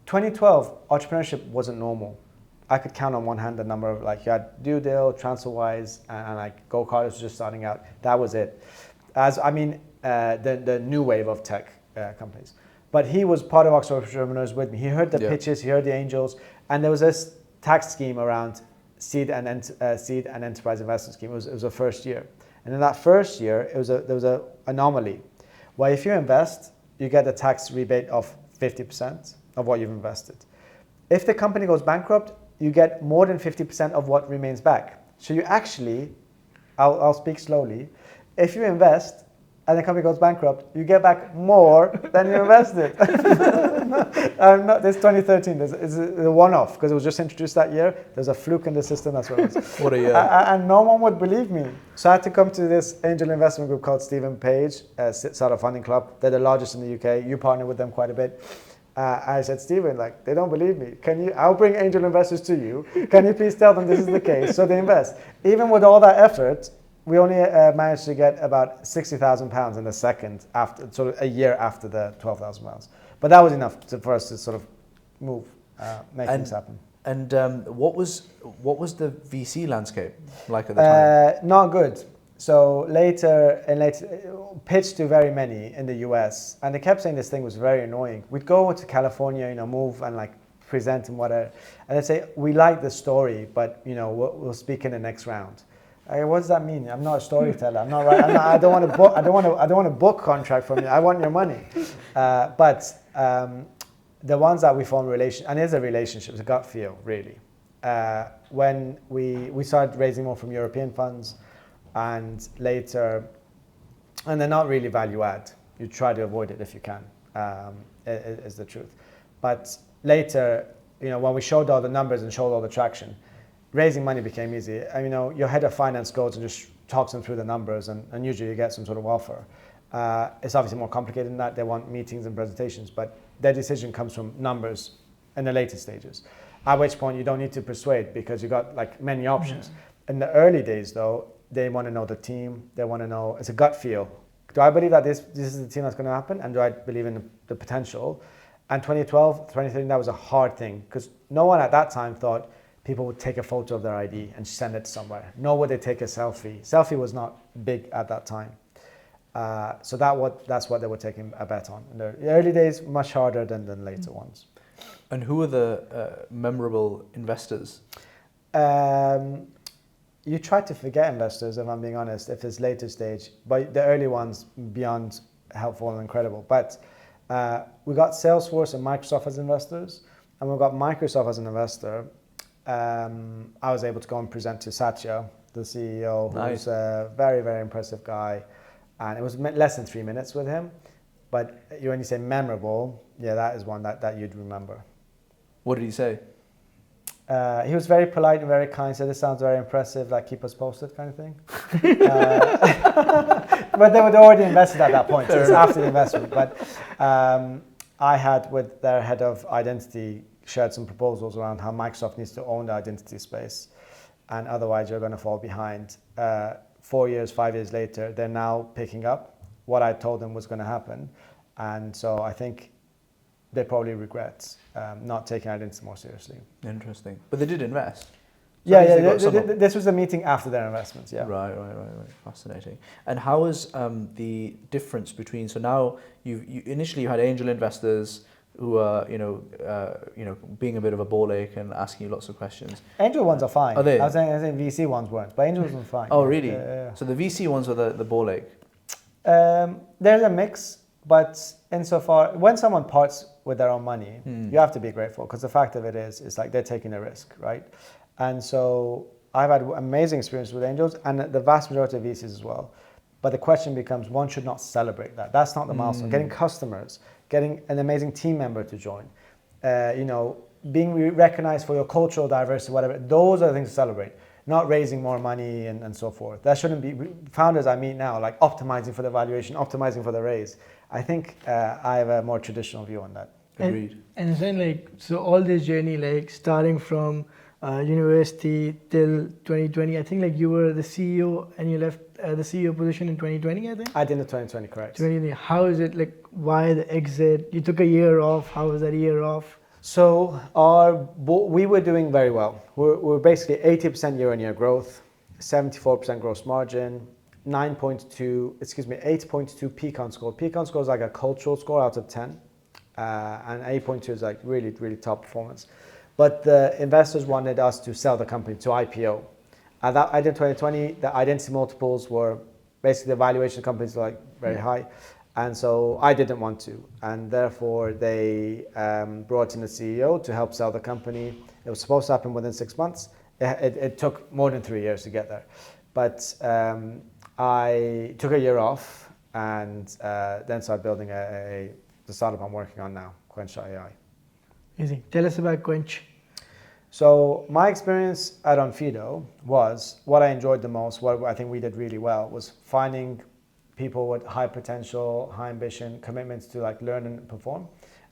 2012 entrepreneurship wasn't normal. I could count on one hand the number of, like, you had Due Deal, TransferWise, and like GoCard was just starting out. That was it. The new wave of tech companies. But he was part of Oxford Entrepreneurs with me. He heard the pitches, he heard the angels, and there was this tax scheme around seed and enterprise investment scheme. It was a first year. And in that first year, there was an anomaly. Where if you invest, you get a tax rebate of 50% of what you've invested. If the company goes bankrupt, you get more than 50% of what remains back. So you actually, I'll speak slowly, if you invest and the company goes bankrupt, you get back more than you invested. This 2013, it's a one-off because it was just introduced that year. There's a fluke in the system, that's what it was. What a year. And no one would believe me. So I had to come to this angel investment group called Stephen Page, Startup Funding Club. They're the largest in the UK. You partner with them quite a bit. I said, Stephen, like, they don't believe me. I'll bring angel investors to you. Can you please tell them this is the case? So they invest. Even with all that effort, we only managed to get about £60,000 in the second, after, sort of a year after the £12,000. But that was enough for us to sort of move, make things happen. And what was the VC landscape like at the time? Not good. So later, pitched to very many in the US, and they kept saying this thing was very annoying. We'd go to California, move and like present and whatever, and they'd say, we like the story, but we'll speak in the next round. What does that mean? I'm not a storyteller. I'm not right. I don't want a book contract from you. I want your money. But the ones that we form and it's a relationship, it's a gut feel, really. When we started raising more from European funds, and later, and they're not really value add. You try to avoid it if you can, is the truth. But later, when we showed all the numbers and showed all the traction, raising money became easy. Your head of finance goes and just talks them through the numbers, and usually you get some sort of offer. It's obviously more complicated than that. They want meetings and presentations, but their decision comes from numbers in the later stages. At which point you don't need to persuade because you've got like many options. Yeah. In the early days, though, they want to know the team. They want to know, it's a gut feel. Do I believe that this is the team that's going to happen? And do I believe in the potential? And 2012, 2013, that was a hard thing because no one at that time thought people would take a photo of their ID and send it somewhere. Nor would they take a selfie. Selfie was not big at that time. So that's what they were taking a bet on. In the early days, much harder than the later ones. And who are the memorable investors? You try to forget investors, if I'm being honest, if it's later stage. But the early ones, beyond helpful and incredible. But we got Salesforce and Microsoft as investors. And we got Microsoft as an investor. I was able to go and present to Satya, the CEO, who's a very, very impressive guy. And it was less than 3 minutes with him. But when you say memorable, that is one that you'd remember. What did he say? He was very polite and very kind, said, this sounds very impressive, like keep us posted kind of thing. But they were already invested at that point, so it's after the investment. But I had, with their head of identity, shared some proposals around how Microsoft needs to own the identity space, and otherwise you're going to fall behind. 4 years, 5 years later, they're now picking up what I told them was going to happen. And so I think they probably regret not taking identity more seriously. Interesting. But they did invest. So at least they Yeah. got some of- This was a meeting after their investments. Yeah. Right. Fascinating. And how is the difference between? So now you initially you had angel investors who are being a bit of a ball ache and asking you lots of questions. Angel ones are fine. Are they? I was saying VC ones weren't, but angels were fine. Oh, Yeah. really? Yeah. So the VC ones were the ball ache. There's a mix, but insofar when someone parts with their own money, you have to be grateful because the fact of it is, it's like they're taking a risk, right? And so I've had amazing experience with angels and the vast majority of VCs as well. But the question becomes, one should not celebrate that. That's not the milestone. Getting customers, getting an amazing team member to join, being recognized for your cultural diversity, whatever, those are the things to celebrate. Not raising more money and so forth. That shouldn't be, founders I meet now, like optimizing for the valuation, optimizing for the raise. I think I have a more traditional view on that. Agreed. And then like, so all this journey, like starting from university till 2020, I think like you were the CEO and you left the CEO position in 2020, I think? I did in 2020, correct. 2020. How is it, like, why the exit? You took a year off. How was that year off? So we were doing very well. We're basically 80% year-on-year growth, 74% gross margin, 8.2 Pecan score. Pecan score is like a cultural score out of 10, and 8.2 is like really, really top performance. But the investors wanted us to sell the company to IPO. I did 2020, the identity multiples were basically the valuation of companies were like very high. And so I didn't want to. And therefore they brought in a CEO to help sell the company. It was supposed to happen within 6 months. It took more than 3 years to get there. But I took a year off and then started building the startup I'm working on now, Quench.ai. Amazing. Tell us about Quench. So my experience at Onfido was what I enjoyed the most, what I think we did really well, was finding people with high potential, high ambition, commitments to like learn and perform,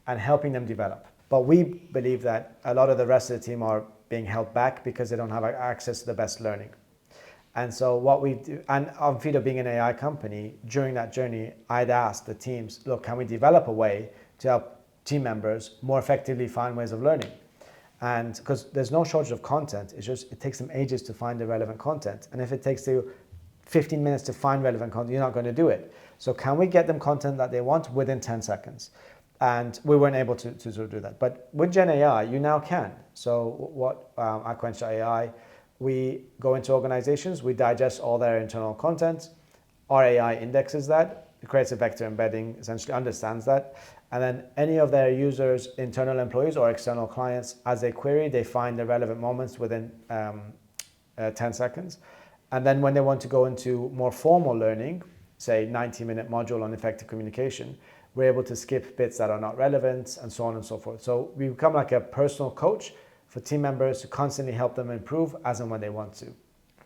and helping them develop. But we believe that a lot of the rest of the team are being held back because they don't have access to the best learning. And so what we do, and Onfido being an AI company, during that journey, I'd asked the teams, look, can we develop a way to help team members more effectively find ways of learning? And because there's no shortage of content, it's just, it takes them ages to find the relevant content. And if it takes you 15 minutes to find relevant content, you're not going to do it. So can we get them content that they want within 10 seconds? And we weren't able to sort of do that. But with Gen AI, you now can. So what at Quench.ai, we go into organizations, we digest all their internal content. Our AI indexes that. It creates a vector embedding, essentially understands that. And then any of their users, internal employees or external clients, as they query, they find the relevant moments within 10 seconds. And then when they want to go into more formal learning, say 90-minute module on effective communication, we're able to skip bits that are not relevant and so on and so forth. So we become like a personal coach for team members to constantly help them improve as and when they want to.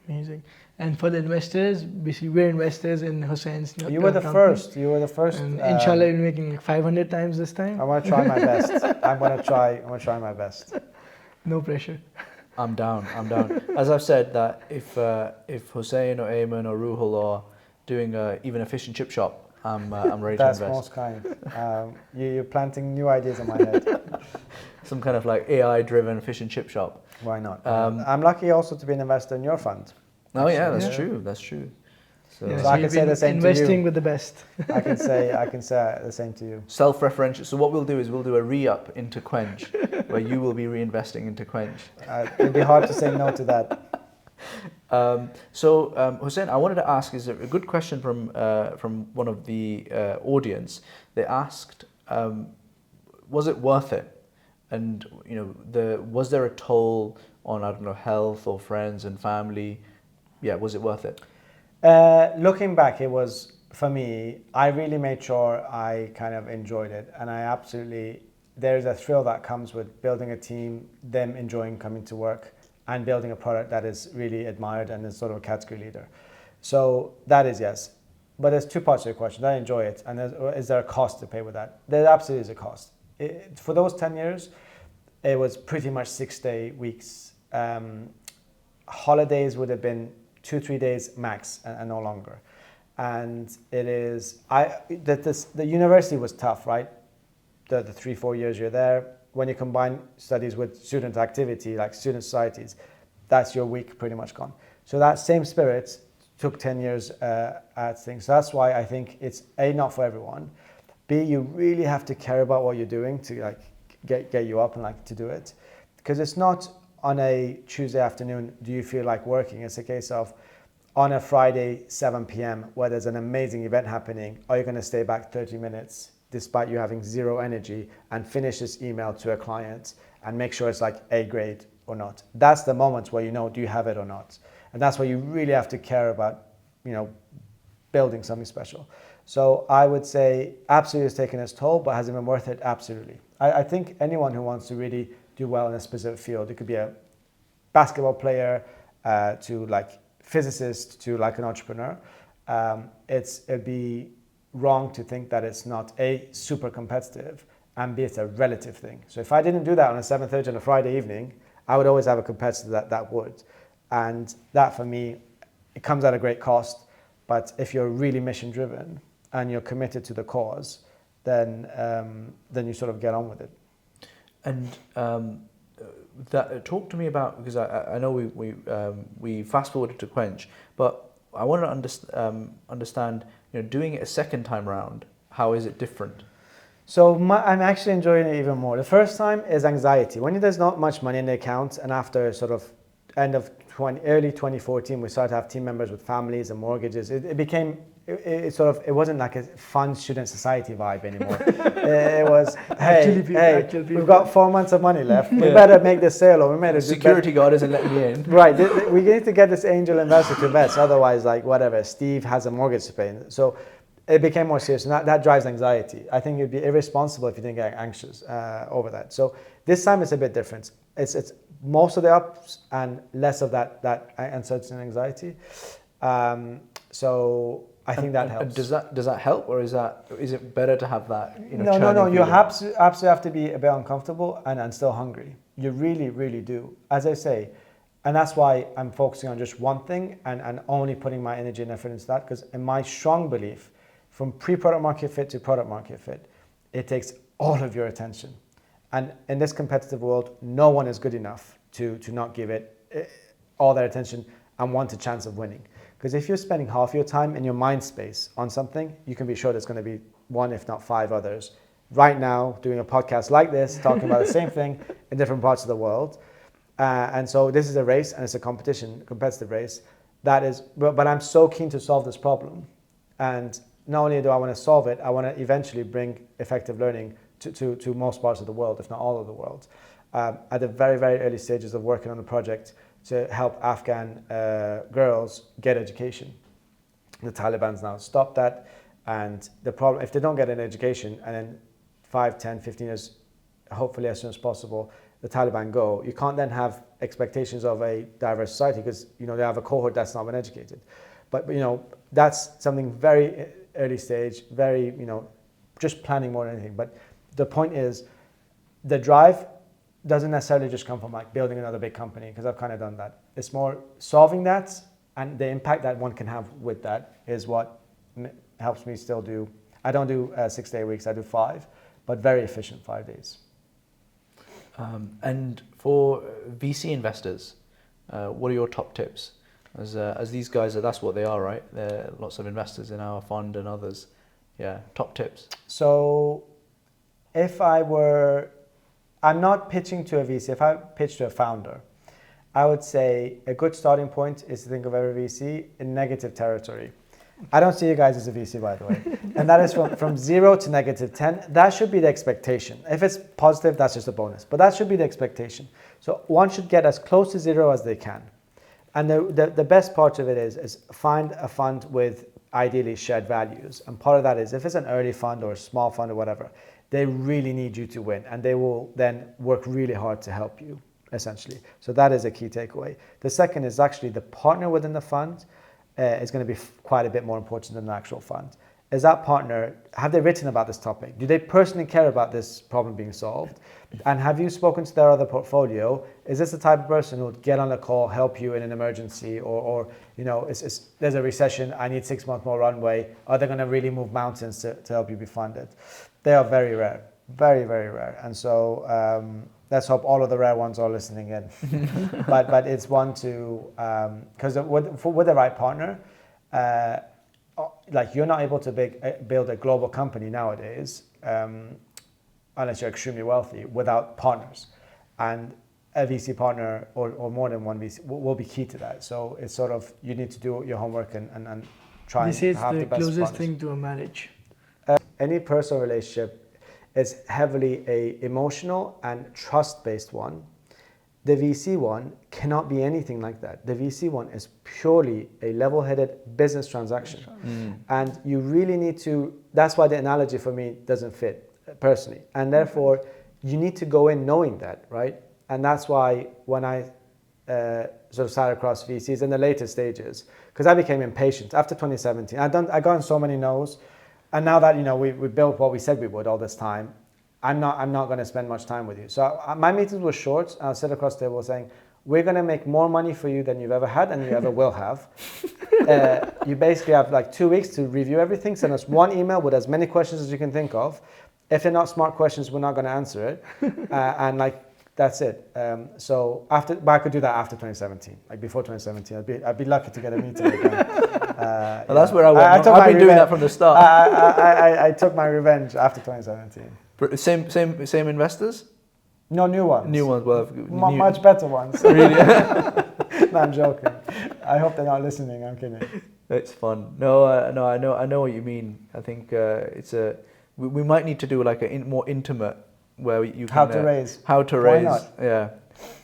Amazing. And for the investors, basically we're investors in Husayn's You were the first. You were the first. And inshallah, you're making like 500 times this time. I want to try my best. I'm going to try my best. No pressure. I'm down. As I've said, that if Husayn or Ayman or Ruhul are doing even a fish and chip shop, I'm ready to invest. That's most kind. You're planting new ideas in my head. Some kind of like AI-driven fish and chip shop. Why not? I'm lucky also to be an investor in your fund. Oh yeah, that's true. That's true. So, Yeah, So I can say the same to you. investing with the best. I can say the same to you. self-referential. So what we'll do is we'll do a re-up into Quench, where you will be reinvesting into Quench. It'd be hard to say no to that. Husayn, I wanted to ask, is a good question from one of the audience. They asked, was it worth it? And was there a toll on, I don't know, health or friends and family? Yeah, was it worth it? Looking back, it was, for me, I really made sure I kind of enjoyed it. And there's a thrill that comes with building a team, them enjoying coming to work, and building a product that is really admired and is sort of a category leader. So that is yes. But there's two parts to your question. I enjoy it. And is there a cost to pay with that? There absolutely is a cost. For those 10 years, it was pretty much 6-day weeks. Holidays would have been 2-3 days max and no longer. And the university was tough, right? The 3-4 years you're there. When you combine studies with student activity, like student societies, that's your week pretty much gone. So that same spirit took 10 years at things. So that's why I think it's A, not for everyone. B, you really have to care about what you're doing to like get you up and like to do it. Because it's not on a Tuesday afternoon, do you feel like working? It's a case of on a Friday, 7 p.m., where there's an amazing event happening, are you going to stay back 30 minutes despite you having zero energy and finish this email to a client and make sure it's like A grade or not? That's the moments where you know, do you have it or not? And that's where you really have to care about, you know, building something special. So I would say absolutely it's taken its toll, but has it been worth it? Absolutely. I think anyone who wants to really do well in a specific field, it could be a basketball player to like physicist to like an entrepreneur. It'd be wrong to think that it's not A, super competitive, and B, it's a relative thing. So if I didn't do that on a 7:30 on a Friday evening, I would always have a competitor that would. And that for me, it comes at a great cost. But if you're really mission driven and you're committed to the cause, then you sort of get on with it. And talk to me about, because I know we fast forwarded to Quench, but I want to understand, you know, doing it a second time round, how is it different? So I'm actually enjoying it even more. The first time is anxiety. When there's not much money in the account, and after sort of early 2014, we started to have team members with families and mortgages. It wasn't like a fun student society vibe anymore. It was, hey, we've got 4 months of money left. We better make this sale, or we made a security guard isn't letting me in. Right, we need to get this angel investor to invest. Otherwise, like whatever, Steve has a mortgage to pay. So it became more serious, and that drives anxiety. I think you'd be irresponsible if you didn't get anxious over that. So this time it's a bit different. It's most of the ups and less of that uncertainty and anxiety. So I think that helps. Does that help, or is it better to have that? You know, No. You absolutely have to be a bit uncomfortable and still hungry. You really, really do. As I say, and that's why I'm focusing on just one thing and only putting my energy and effort into that. Because in my strong belief, from pre-product market fit to product market fit, it takes all of your attention. And in this competitive world, no one is good enough to not give it all their attention and want a chance of winning. Because if you're spending half your time in your mind space on something, you can be sure there's going to be one, if not 5 others right now doing a podcast like this, talking about the same thing in different parts of the world. And so this is a race, and it's a competitive race. But I'm so keen to solve this problem. And not only do I want to solve it, I want to eventually bring effective learning to most parts of the world, if not all of the world. At the very, very early stages of working on the project to help Afghan girls get education. The Taliban's now stopped that. And the problem, if they don't get an education, and then 5, 10, 15 years, hopefully as soon as possible, the Taliban go, you can't then have expectations of a diverse society because, you know, they have a cohort that's not been educated. But you know, that's something very early stage, very, you know, just planning more than anything. But the point is, the drive doesn't necessarily just come from like building another big company, because I've kind of done that. It's more solving that, and the impact that one can have with that is what helps me still do. I don't do 6-day weeks, I do 5, but very efficient 5 days. And for VC investors, what are your top tips? As these guys that's what they are, right? There are lots of investors in our fund and others. Yeah, top tips. So I'm not pitching to a VC. If I pitch to a founder, I would say a good starting point is to think of every VC in negative territory. I don't see you guys as a VC, by the way. And that is from 0 to -10. That should be the expectation. If it's positive, that's just a bonus. But that should be the expectation. So one should get as close to 0 as they can. And the best part of it is find a fund with ideally shared values. And part of that is if it's an early fund or a small fund or whatever, they really need you to win. And they will then work really hard to help you, essentially. So that is a key takeaway. The second is actually the partner within the fund is going to be quite a bit more important than the actual fund. Is that partner, have they written about this topic? Do they personally care about this problem being solved? And have you spoken to their other portfolio? Is this the type of person who would get on a call, help you in an emergency, or you know, there's a recession, I need 6 months more runway? Are they going to really move mountains to help you be funded? They are very rare, very, very rare. And so let's hope all of the rare ones are listening in. but it's one to, because with the right partner, like you're not able to build a global company nowadays unless you're extremely wealthy without partners. And a VC partner or more than one VC will be key to that. So it's sort of, you need to do your homework and try and have the best This is the closest partners. thing to a marriage. Any personal relationship is heavily a emotional and trust-based one. The VC one cannot be anything like that. The VC one is purely a level-headed business transaction. And you really need to, that's why the analogy for me doesn't fit personally. And therefore, you need to go in knowing that, right? And that's why when I sort of sat across VCs in the later stages, because I became impatient after 2017. I got on so many no's. And now that, you know, we built what we said we would all this time, I'm not going to spend much time with you. So my meetings were short. I'll sit across the table saying, we're going to make more money for you than you've ever had and you ever will have. You basically have like 2 weeks to review everything. Send us one email with as many questions as you can think of. If they're not smart questions, we're not going to answer it. And like, that's it. So but I could do that after 2017. Like before 2017, I'd be lucky to get a meeting again. Well, that's where I went. I've been doing that from the start. I took my revenge after 2017. Same investors? No, new ones. New ones. Well, much better ones. Really? No, I'm joking. I hope they're not listening. I'm kidding. It's fun. No, I know what you mean. I think we might need to do like a more intimate where you can how to raise. Why not? Yeah.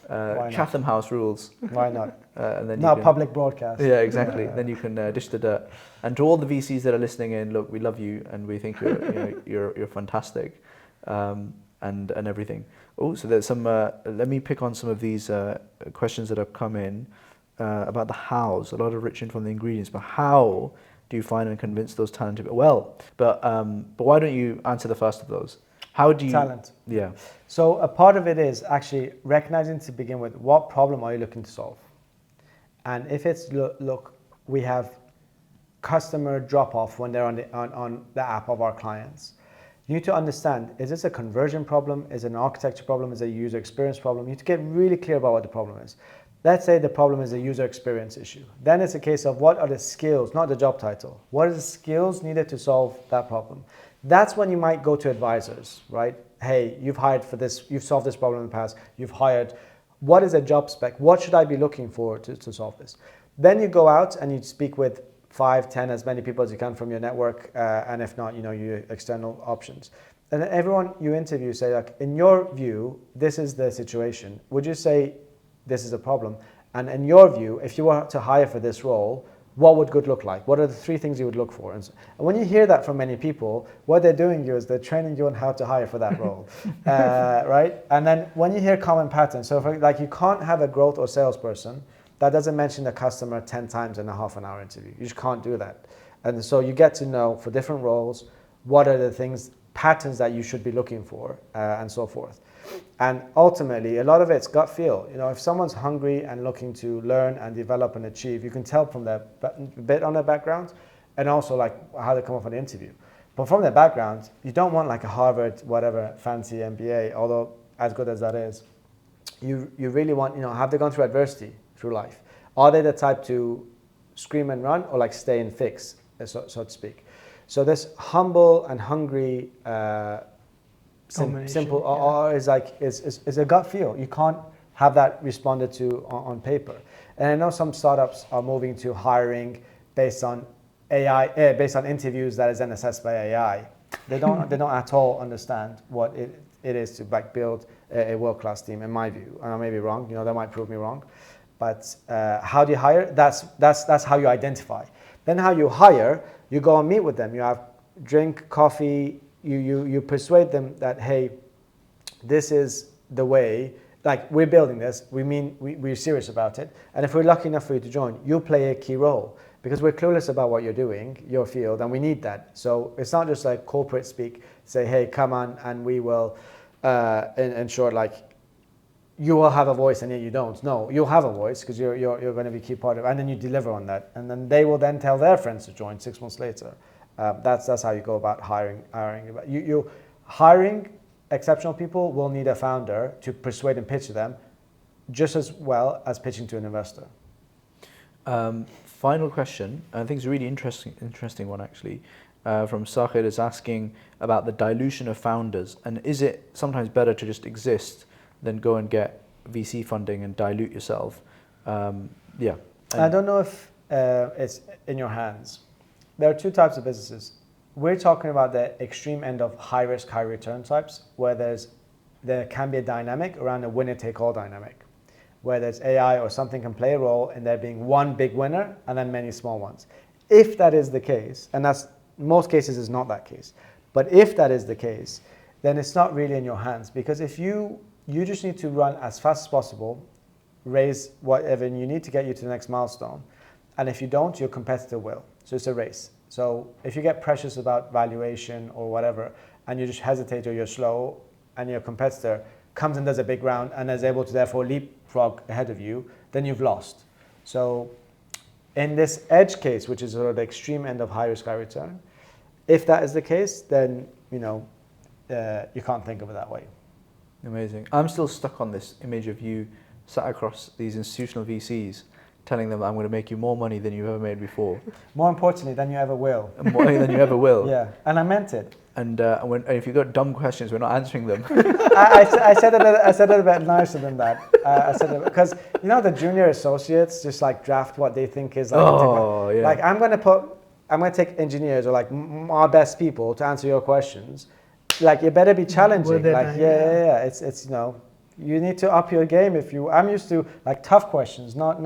Why Chatham not? House rules. Why not? And then not public broadcast. Yeah, exactly. Then you can dish the dirt. And to all the VCs that are listening in, look, we love you and we think you're fantastic, and everything. Oh, so there's some. Let me pick on some of these questions that have come in about the hows. A lot of rich in from the ingredients, but how do you find and convince those talented? Well, but why don't you answer the first of those? How do you talent? Yeah. So a part of it is actually recognizing to begin with, what problem are you looking to solve? And if it's look, we have customer drop off when they're on the app of our clients. You need to understand, is this a conversion problem? Is it an architecture problem? Is it a user experience problem? You need to get really clear about what the problem is. Let's say the problem is a user experience issue. Then it's a case of what are the skills, not the job title. What are the skills needed to solve that problem? That's when you might go to advisors, right? Hey, you've hired for this, you've solved this problem in the past, you've hired. What is a job spec? What should I be looking for to solve this? Then you go out and you speak with 5, 10, as many people as you can from your network, and if not, your external options. And then everyone you interview say, like, in your view, this is the situation. Would you say this is a problem? And in your view, if you were to hire for this role, what would good look like? What are the 3 things you would look for? And when you hear that from many people, what they're doing is they're training you on how to hire for that role, right? And then when you hear common patterns, so like you can't have a growth or salesperson that doesn't mention the customer 10 times in a half an hour interview. You just can't do that. And so you get to know for different roles, what are the things, patterns that you should be looking for, and so forth. And ultimately, a lot of it's gut feel. If someone's hungry and looking to learn and develop and achieve, you can tell from their bit on their background, and also like how they come off an interview. But from their background, you don't want like a Harvard, whatever, fancy MBA, although as good as that is. You really want, have they gone through adversity through life? Are they the type to scream and run, or like stay and fix, so to speak? So this humble and hungry, simple, or is a gut feel. You can't have that responded to on paper. And I know some startups are moving to hiring based on AI, based on interviews that is then assessed by AI. They don't at all understand what it is to like build a world-class team, in my view. And I may be wrong. They might prove me wrong. But how do you hire? That's how you identify. Then how you hire, you go and meet with them. You have drink, coffee. You persuade them that, hey, this is the way, like we're building this, we're serious about it. And if we're lucky enough for you to join, you'll play a key role because we're clueless about what you're doing, your field, and we need that. So it's not just like corporate speak, say, hey, come on, and we will ensure like you will have a voice and yet you don't. No, you'll have a voice because you're going to be a key part of it, and then you deliver on that. And then they will then tell their friends to join 6 months later. That's how you go about hiring. You hiring exceptional people will need a founder to persuade and pitch to them just as well as pitching to an investor. Final question, I think it's a really interesting one actually, from Sahir is asking about the dilution of founders, and is it sometimes better to just exist than go and get VC funding and dilute yourself? Yeah. I don't know if it's in your hands. There are two types of businesses. We're talking about the extreme end of high risk, high return types, where there can be a dynamic around a winner take all dynamic, where there's AI or something can play a role in there being one big winner and then many small ones. If that is the case, and that's most cases is not that case, but if that is the case, then it's not really in your hands, because if you just need to run as fast as possible, raise whatever you need to get you to the next milestone, and if you don't, your competitor will. So it's a race. So if you get precious about valuation or whatever, and you just hesitate or you're slow, and your competitor comes and does a big round and is able to therefore leapfrog ahead of you, then you've lost. So in this edge case, which is sort of the extreme end of high risk, high return, if that is the case, then you can't think of it that way. Amazing. I'm still stuck on this image of you sat across these institutional VCs telling them that I'm going to make you more money than you've ever made before. More importantly, than you ever will. More money than you ever will. Yeah, and I meant it. And if you've got dumb questions, we're not answering them. I said it a bit nicer than that. I said it because the junior associates just like draft what they think is like. Yeah. Like I'm going to take engineers or like our best people to answer your questions. Like it better be challenging. Like yeah. It's you need to up your game I'm used to like tough questions, not.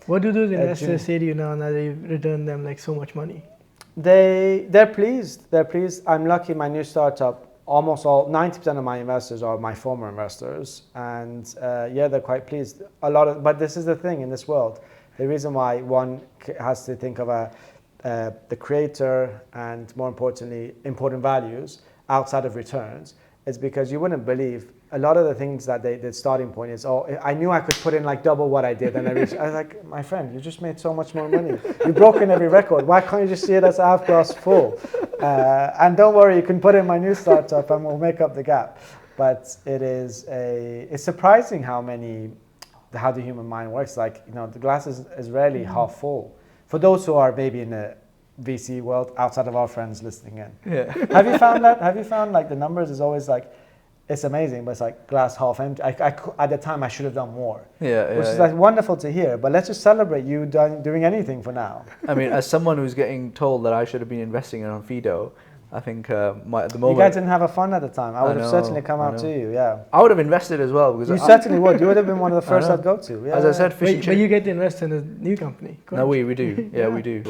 What do those investors say to you now that they've returned them like so much money? They're pleased. I'm lucky. My new startup, almost 90% of my investors are my former investors, and they're quite pleased. But this is the thing in this world. The reason why one has to think of the creator and more importantly important values outside of returns is because you wouldn't believe a lot of the things that the starting point is, I knew I could put in like double what I did, and I was like, my friend, you just made so much more money. You've broken every record. Why can't you just see it as half glass full? And don't worry, you can put in my new startup and we'll make up the gap. But it's surprising how the human mind works. Like, the glass is rarely half full. For those who are maybe in the VC world outside of our friends listening in. Yeah. Have you found that? Have you found like the numbers is always like, it's amazing, but it's like glass half empty. At the time, I should have done more. Which is like wonderful to hear. But let's just celebrate you doing anything for now. I mean, as someone who's getting told that I should have been investing in Onfido, I think at the moment you guys didn't have a fund at the time. I would have certainly come out to you. Yeah. I would have invested as well because you certainly would. You would have been one of the first I'd go to. Yeah, as I said, but you get to invest in a new company. Correct? No, we do. Yeah, we do.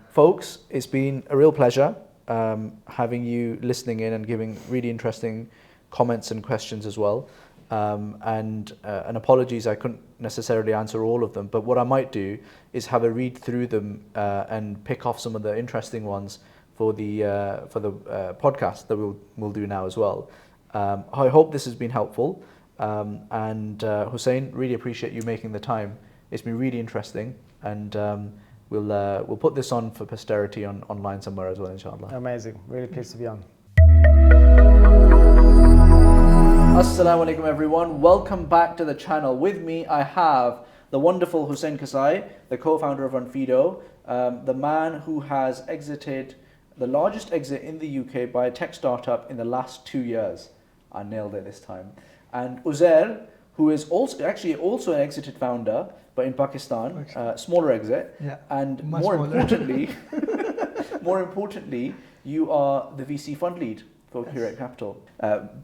Folks, it's been a real pleasure having you listening in and giving really interesting comments and questions as well, and apologies I couldn't necessarily answer all of them, but what I might do is have a read through them and pick off some of the interesting ones for the podcast that we'll do now as well. I hope this has been helpful, and Husayn, really appreciate you making the time. It's been really interesting, and we'll put this on for posterity online somewhere as well, inshallah. Amazing, really pleased to be on. Assalamu alaikum everyone, welcome back to the channel. With me I have the wonderful Husayn Kassai, the co-founder of Onfido, the man who has exited the largest exit in the UK by a tech startup in the last 2 years. I nailed it this time. And Uzair, who is also an exited founder, but in Pakistan, smaller exit. Yeah, and more importantly, you are the VC fund lead for Curate Capital.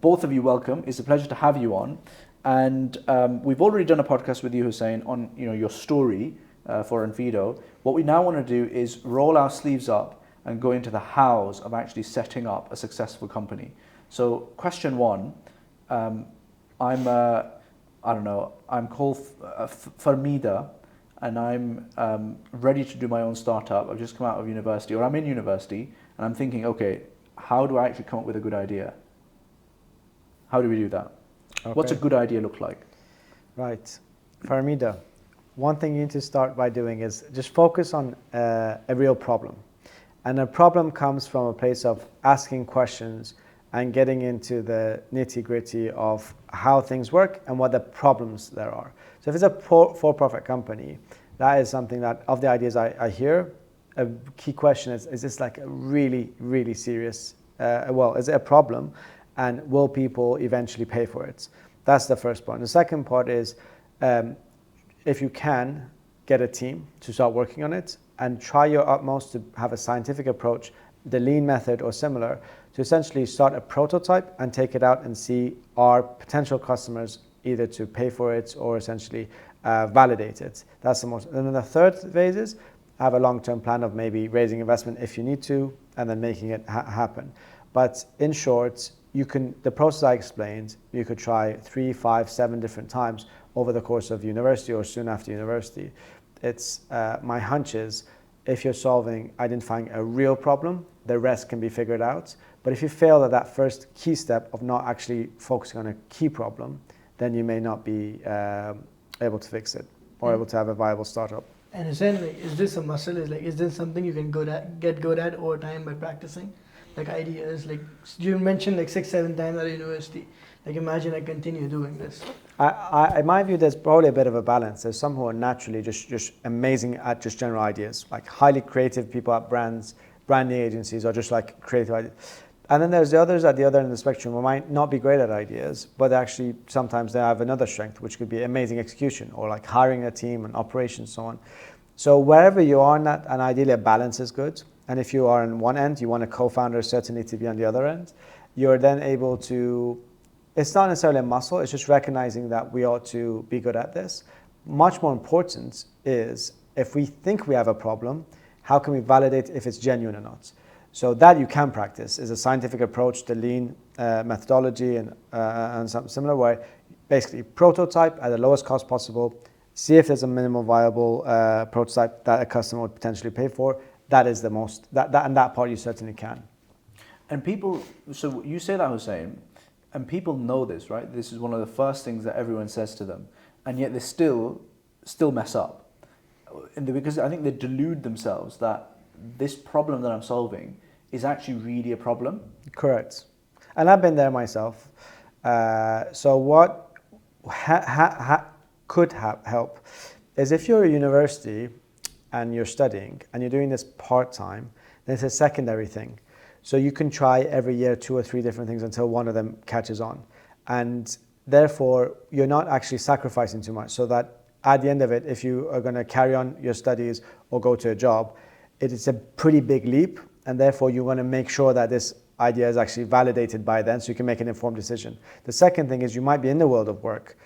Both of you welcome. It's a pleasure to have you on. And we've already done a podcast with you, Husayn, on your story for Onfido. What we now want to do is roll our sleeves up and go into the hows of actually setting up a successful company. So question one, I'm called Farmida, and I'm ready to do my own startup. I've just come out of university, or I'm in university, and I'm thinking, okay, how do I actually come up with a good idea? How do we do that? Okay. What's a good idea look like? Right. Farmida, one thing you need to start by doing is just focus on a real problem. And a problem comes from a place of asking questions and getting into the nitty-gritty of how things work and what the problems there are. So if it's a for-profit company, that is something that, of the ideas I hear, a key question is this like a really, really serious, is it a problem, and will people eventually pay for it? That's the first part. And the second part is, if you can, get a team to start working on it and try your utmost to have a scientific approach, the lean method or similar, to essentially start a prototype and take it out and see are potential customers either to pay for it or essentially validate it. That's the most. And then the third phase is have a long-term plan of maybe raising investment if you need to, and then making it happen. But in short, the process I explained, you could try 3, 5, 7 different times over the course of university or soon after university. It's my hunch is if you're identifying a real problem, the rest can be figured out. But if you fail at that first key step of not actually focusing on a key problem, then you may not be able to fix it or able to have a viable startup. And essentially, is this a muscle? Is this something you can get good at over time by practicing? Like ideas, like you mentioned like 6, 7 times at a university. Like imagine I continue doing this. In my view, there's probably a bit of a balance. There's some who are naturally just amazing at just general ideas, like highly creative people at branding agencies or just like creative ideas. And then there's the others at the other end of the spectrum who might not be great at ideas, but actually sometimes they have another strength, which could be amazing execution or like hiring a team and operations, so on. So wherever you are in that, and ideally a balance is good. And if you are on one end, you want a co-founder certainly to be on the other end, you're then able to, it's not necessarily a muscle, it's just recognizing that we ought to be good at this. Much more important is if we think we have a problem, how can we validate if it's genuine or not? So that you can practice is a scientific approach to lean methodology and some similar way. Basically, prototype at the lowest cost possible, see if there's a minimal viable prototype that a customer would potentially pay for. That is the most, and that part you certainly can. And people, so you say that, Husayn, and people know this, right? This is one of the first things that everyone says to them, and yet they still mess up. Because I think they delude themselves that this problem that I'm solving is actually really a problem. Correct. And I've been there myself. So what could help is if you're a university and you're studying and you're doing this part-time, then it's a secondary thing. So you can try every year 2 or 3 different things until one of them catches on. And therefore, you're not actually sacrificing too much, so that at the end of it, if you are going to carry on your studies or go to a job, it is a pretty big leap, and therefore you want to make sure that this idea is actually validated by then so you can make an informed decision. The second thing is you might be in the world of work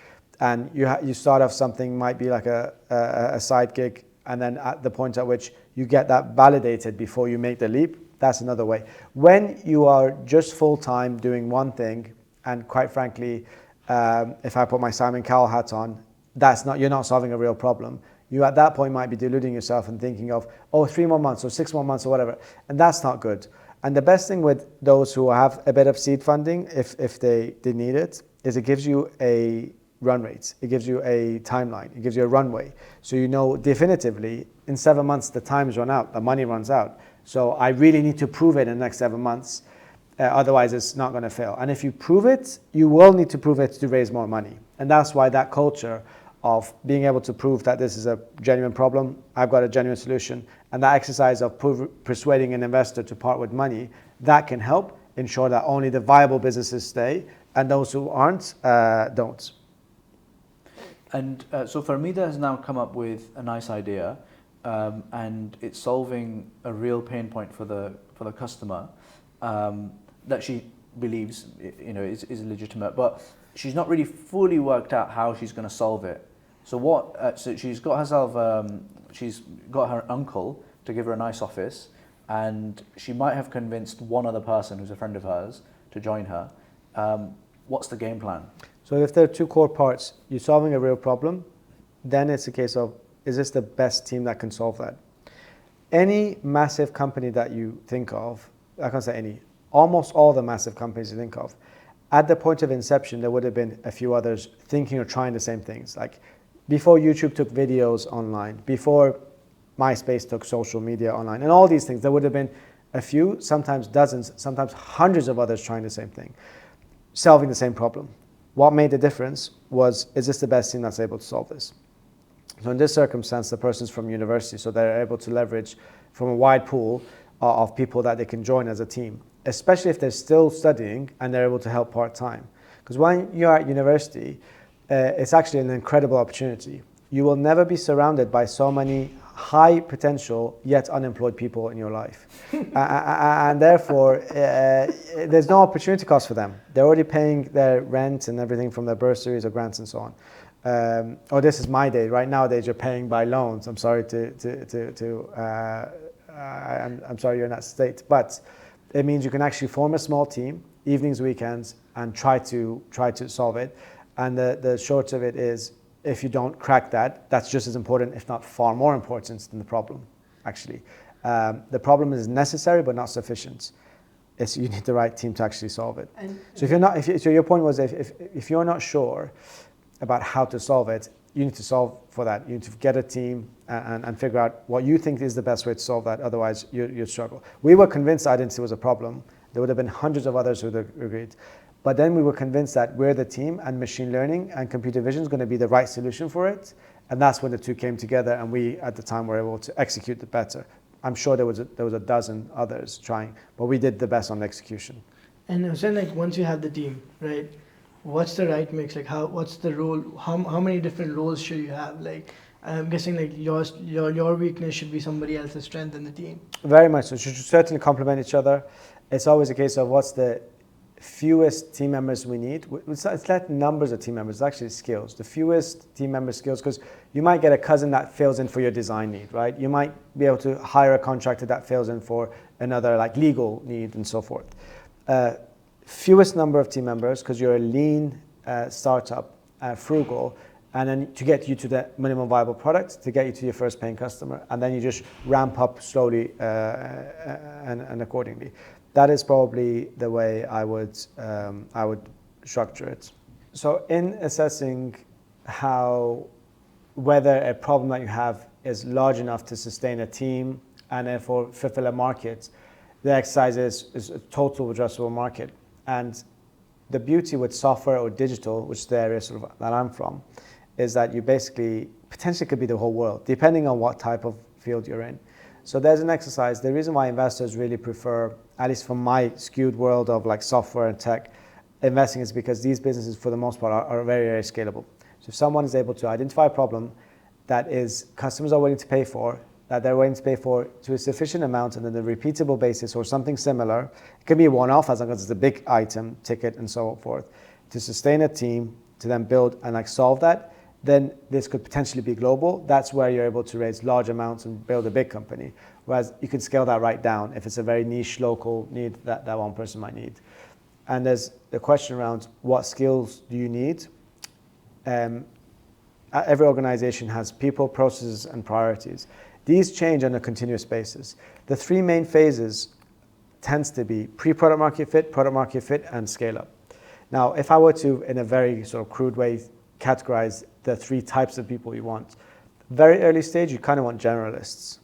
and you start off something might be like a side gig, and then at the point at which you get that validated before you make the leap, that's another way. When you are just full-time doing one thing, and quite frankly, if I put my Simon Cowell hat on, you're not solving a real problem. You at that point might be deluding yourself and thinking of, 3 more months or 6 more months or whatever, and that's not good. And the best thing with those who have a bit of seed funding, if they need it, is it gives you a run rate, it gives you a timeline, it gives you a runway. So you know definitively in 7 months the time's run out, the money runs out. So I really need to prove it in the next 7 months, otherwise it's not going to fail. And if you prove it, you will need to prove it to raise more money. And that's why that culture of being able to prove that this is a genuine problem, I've got a genuine solution, and that exercise of persuading an investor to part with money, that can help ensure that only the viable businesses stay and those who aren't, don't. And so Farmida has now come up with a nice idea, and it's solving a real pain point for the customer that she believes is legitimate, but she's not really fully worked out how she's going to solve it. So so she's got herself, she's got her uncle to give her a nice office, and she might have convinced one other person who's a friend of hers to join her. What's the game plan? So if there are 2 core parts, you're solving a real problem, then it's a case of, is this the best team that can solve that? Any massive company that you think of, I can't say any, almost all the massive companies you think of, at the point of inception, there would have been a few others thinking or trying the same things. Like before YouTube took videos online, before MySpace took social media online, and all these things, there would have been a few, sometimes dozens, sometimes hundreds of others trying the same thing, solving the same problem. What made the difference was, is this the best team that's able to solve this? So in this circumstance, the person's from university, so they're able to leverage from a wide pool of people that they can join as a team, especially if they're still studying and they're able to help part-time. Because when you're at university, it's actually an incredible opportunity. You will never be surrounded by so many high potential yet unemployed people in your life. And therefore, there's no opportunity cost for them. They're already paying their rent and everything from their bursaries or grants and so on. Or this is my day. Right nowadays, you're paying by loans. I'm sorry I'm sorry you're in that state. But it means you can actually form a small team, evenings, weekends, and try to solve it. And the short of it is, if you don't crack that, that's just as important, if not far more important than the problem, actually. The problem is necessary but not sufficient. You need the right team to actually solve it. So so your point was, if you're not sure about how to solve it, you need to solve for that. You need to get a team and figure out what you think is the best way to solve that. Otherwise, you'd struggle. We were convinced identity was a problem. There would have been hundreds of others who would have agreed. But then we were convinced that we're the team, and machine learning and computer vision is going to be the right solution for it. And that's when the two came together, and we, at the time, were able to execute it better. I'm sure there was a dozen others trying, but we did the best on execution. And Husayn, like, once you have the team, right, what's the right mix? Like, what's the role? How many different roles should you have? Like, I'm guessing like your weakness should be somebody else's strength in the team. Very much so. You should certainly complement each other. It's always a case of what's the fewest team members we need. It's not numbers of team members, it's actually skills. The fewest team member skills, because you might get a cousin that fills in for your design need, right? You might be able to hire a contractor that fills in for another like legal need and so forth. Fewest number of team members, because you're a lean startup, frugal, and then to get you to the minimum viable product, to get you to your first paying customer, and then you just ramp up slowly and accordingly. That is probably the way I would structure it. So in assessing whether a problem that you have is large enough to sustain a team and therefore fulfill a market, the exercise is a total addressable market. And the beauty with software or digital, which is the area sort of that I'm from, is that you basically potentially could be the whole world, depending on what type of field you're in. So there's an exercise. The reason why investors really prefer, at least from my skewed world of like software and tech, investing is because these businesses, for the most part, are very, very scalable. So if someone is able to identify a problem that is customers are willing to pay for, that they're willing to pay for to a sufficient amount and on a repeatable basis or something similar, it can be a one-off as long as it's a big item, ticket, and so forth, to sustain a team, to then build and like solve that, then this could potentially be global. That's where you're able to raise large amounts and build a big company. Whereas you can scale that right down if it's a very niche local need that one person might need. And there's the question around what skills do you need? Every organization has people, processes, and priorities. These change on a continuous basis. The three main phases tends to be pre-product market fit, and scale up. Now, if I were to, in a very sort of crude way, categorize the three types of people you want. Very early stage, you kind of want generalists,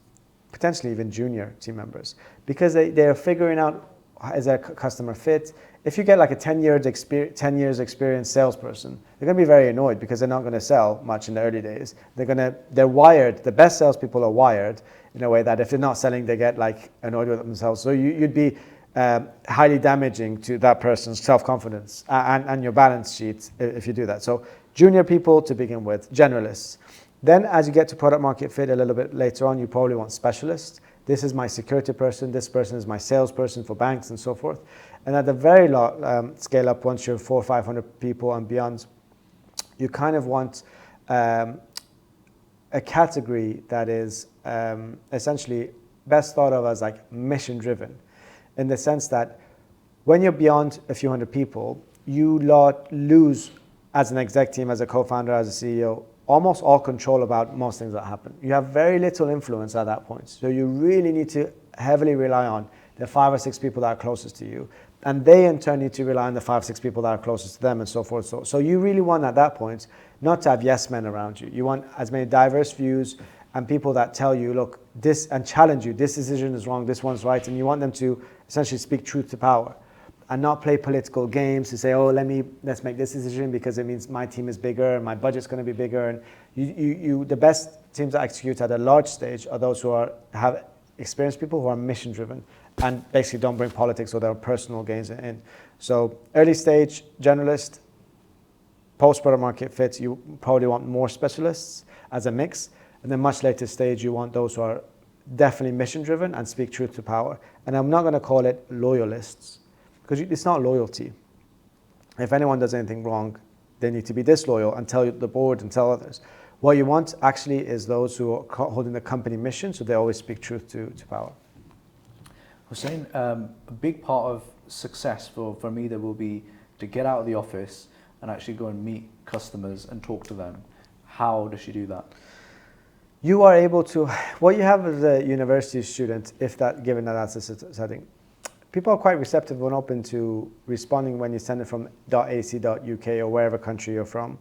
potentially even junior team members, because they are figuring out, is their customer fit? If you get like a 10 years experienced salesperson, they're going to be very annoyed because they're not going to sell much in the early days. They're wired, the best salespeople are wired in a way that if they're not selling, they get like annoyed with themselves. So you'd be highly damaging to that person's self-confidence and your balance sheet if you do that. So junior people to begin with, generalists. Then as you get to product market fit a little bit later on, you probably want specialists. This is my security person, this person is my salesperson for banks and so forth. And at the very scale up, once you're 400 or 500 people and beyond, you kind of want a category that is essentially best thought of as like mission driven, in the sense that when you're beyond a few hundred people, you lose as an exec team, as a co-founder, as a CEO, almost all control about most things that happen. You have very little influence at that point. So you really need to heavily rely on the 5 or 6 people that are closest to you. And they in turn need to rely on the 5 or 6 people that are closest to them and so forth. So you really want at that point not to have yes men around you. You want as many diverse views and people that tell you, look, this, and challenge you, this decision is wrong, this one's right, and you want them to essentially speak truth to power and not play political games to say, oh, let's make this decision because it means my team is bigger and my budget's going to be bigger. And the best teams that execute at a large stage are those who have experienced people who are mission driven and basically don't bring politics or their personal gains in. So early stage, generalist, post product market fit, you probably want more specialists as a mix. And then much later stage, you want those who are definitely mission driven and speak truth to power. And I'm not going to call it loyalists, because it's not loyalty. If anyone does anything wrong, they need to be disloyal and tell the board and tell others. What you want actually is those who are holding the company mission, so they always speak truth to power. Husayn, a big part of success for me there will be to get out of the office and actually go and meet customers and talk to them. How does she do that? You are able to, what you have as a university student, given that that's a setting, people are quite receptive and open to responding when you send it from .ac.uk or wherever country you're from.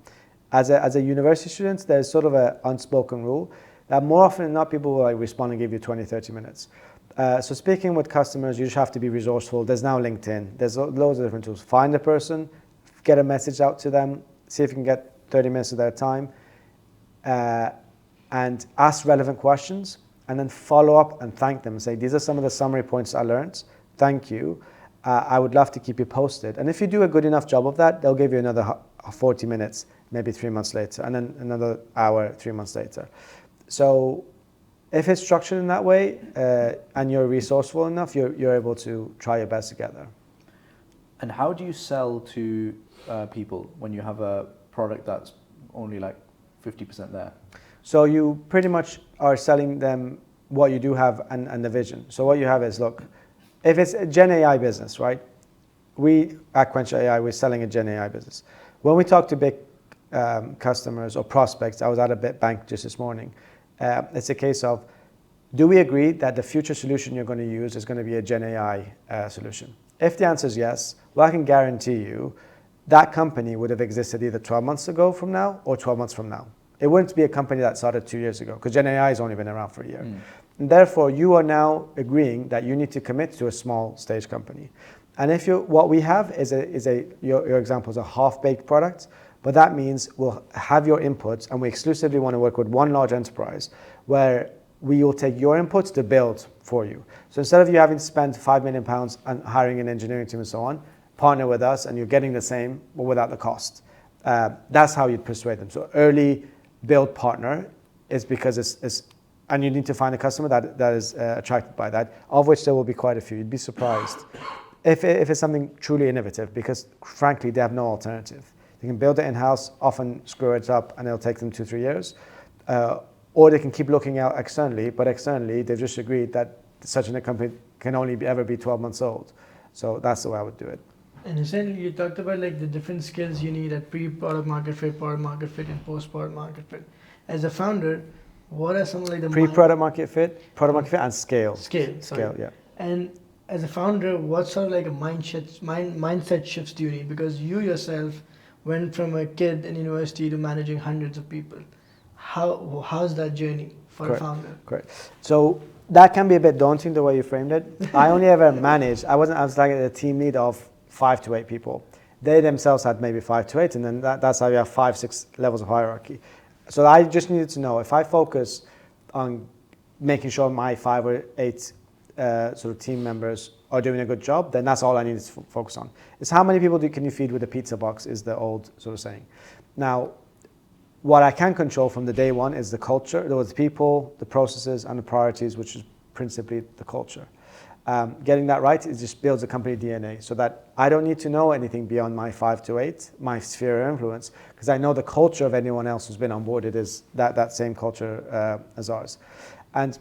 As a university student, there's sort of an unspoken rule that more often than not, people will respond and give you 20, 30 minutes. So speaking with customers, you just have to be resourceful. There's now LinkedIn. There's loads of different tools. Find a person, get a message out to them, see if you can get 30 minutes of their time, and ask relevant questions, and then follow up and thank them and say, these are some of the summary points I learned. Thank you. I would love to keep you posted. And if you do a good enough job of that, they'll give you another 40 minutes, maybe 3 months later, and then another hour, 3 months later. So if it's structured in that way and you're resourceful enough, you're able to try your best to get there. And how do you sell to people when you have a product that's only like 50% there? So you pretty much are selling them what you do have and the vision. So what you have is, look, if it's a Gen AI business, right? We at Quench AI, we're selling a Gen AI business. When we talk to big customers or prospects, I was at a bank just this morning. It's a case of, do we agree that the future solution you're going to use is going to be a Gen AI solution? If the answer is yes, well, I can guarantee you that company would have existed either 12 months ago from now or 12 months from now. It wouldn't be a company that started 2 years ago, because Gen AI has only been around for a year. And therefore, you are now agreeing that you need to commit to a small stage company. And if what we have is your example is a half-baked product, but that means we'll have your inputs, and we exclusively want to work with one large enterprise where we will take your inputs to build for you. So instead of you having to spend £5 million on hiring an engineering team and so on, partner with us and you're getting the same but without the cost. That's how you'd persuade them. So early build partner is because it's and you need to find a customer that is attracted by that, of which there will be quite a few. You'd be surprised if it's something truly innovative, because frankly, they have no alternative. They can build it in-house, often screw it up, and it'll take them 2-3 years. Or they can keep looking out externally, but externally, they've just agreed that such a company can only ever be 12 months old. So that's the way I would do it. And essentially, you talked about like the different skills you need at pre-product market fit, product market fit, and post-product market fit. As a founder, what are some like the pre-product market fit, product market fit, and scale? Scale, yeah. And as a founder, what sort of like a mindset shifts do you need? Because you yourself went from a kid in university to managing hundreds of people. How's that journey for a founder? Correct. So that can be a bit daunting the way you framed it. I only ever managed. I was like a team lead of 5 to 8 people. They themselves had maybe 5 to 8, and then that's how you have 5-6 levels of hierarchy. So I just needed to know, if I focus on making sure my 5 or 8 sort of team members are doing a good job, then that's all I needed to focus on. It's how many people can you feed with a pizza box, is the old sort of saying. Now, what I can control from the day one is the culture, the people, the processes, and the priorities, which is principally the culture. Getting that right, it just builds a company DNA, so that I don't need to know anything beyond my 5 to 8, my sphere of influence, because I know the culture of anyone else who's been on board. It is that same culture as ours. And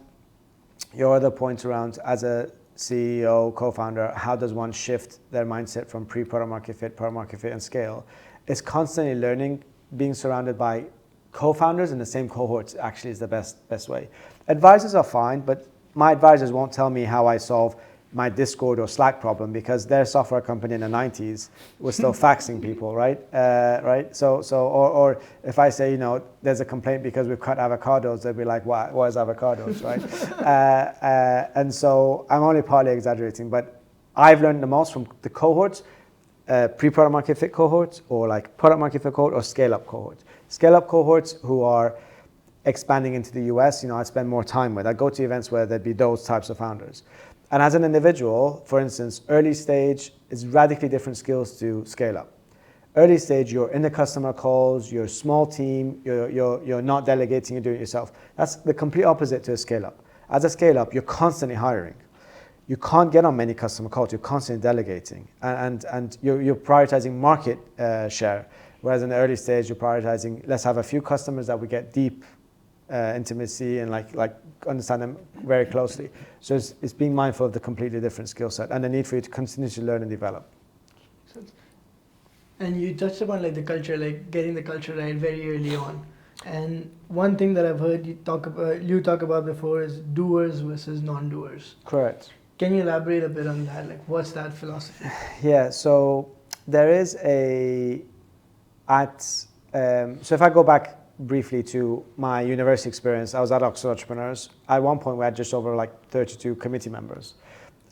your other points around, as a CEO, co-founder, how does one shift their mindset from pre-product market fit, product market fit, and scale? It's constantly learning. Being surrounded by co-founders in the same cohorts actually is the best way. Advisors are fine, but my advisors won't tell me how I solve my Discord or Slack problem because their software company in the 90s was still faxing people, right? Right. Or if I say, there's a complaint because we've cut avocados, they'll be like, what is avocados, right? And so I'm only partly exaggerating, but I've learned the most from the cohorts, pre-product market fit cohorts, or like product market fit cohort, or scale-up cohorts. Scale-up cohorts who are expanding into the US, I spend more time with. I go to events where there'd be those types of founders. And as an individual, for instance, early stage is radically different skills to scale up. Early stage, you're in the customer calls, you're a small team, you're not delegating, you're doing it yourself. That's the complete opposite to a scale up. As a scale up, you're constantly hiring. You can't get on many customer calls, you're constantly delegating. And you're prioritizing market share. Whereas in the early stage, you're prioritizing, let's have a few customers that we get deep intimacy and like understand them very closely. So it's being mindful of the completely different skill set and the need for you to continue to learn and develop. And you touched upon like the culture, like getting the culture right very early on. And one thing that I've heard you talk about before is doers versus non-doers. Correct. Can you elaborate a bit on that? Like, what's that philosophy? Yeah. So there is so if I go back briefly to my university experience, I was at Oxford Entrepreneurs. At one point, we had just over like 32 committee members,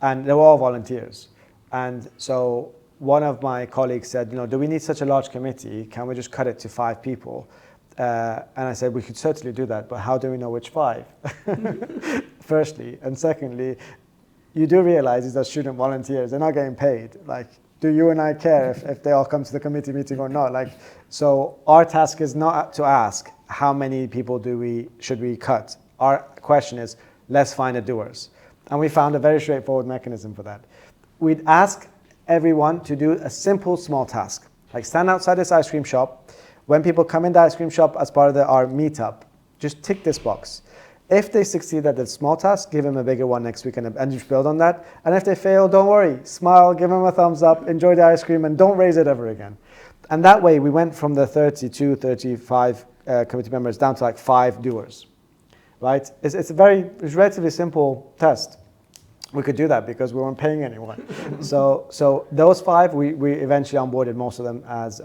and they were all volunteers. And so one of my colleagues said, do we need such a large committee? Can we just cut it to 5 people? And I said, we could certainly do that, but how do we know which 5? Firstly. And secondly, you do realize these are student volunteers. They're not getting paid. Like, do you and I care if they all come to the committee meeting or not? Like, so our task is not to ask how many people should we cut. Our question is, let's find the doers. And we found a very straightforward mechanism for that. We'd ask everyone to do a simple small task, like stand outside this ice cream shop. When people come in the ice cream shop as part of our meetup, just tick this box. If they succeed at the small task, give them a bigger one next week and just build on that. And if they fail, don't worry. Smile, give them a thumbs up, enjoy the ice cream, and don't raise it ever again. And that way, we went from the 32, 35 committee members down to like 5 doers, right? It's a relatively simple test. We could do that because we weren't paying anyone. So those 5, we eventually onboarded most of them as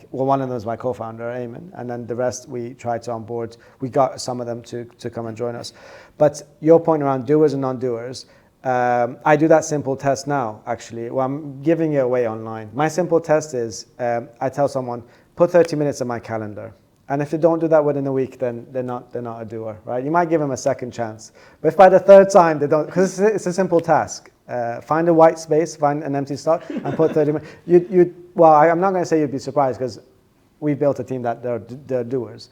one of them was my co-founder, Ayman, and then the rest we tried to onboard. We got some of them to come and join us. But your point around doers and non-doers, I do that simple test now, actually. Well, I'm giving it away online. My simple test is, I tell someone, put 30 minutes in my calendar. And if they don't do that within a week, then they're not a doer, right? You might give them a second chance. But if by the 3rd time they don't, because it's a simple task. Find a white space, find an empty slot, and put 30 minutes. Well, I'm not going to say you'd be surprised because we built a team that they're doers.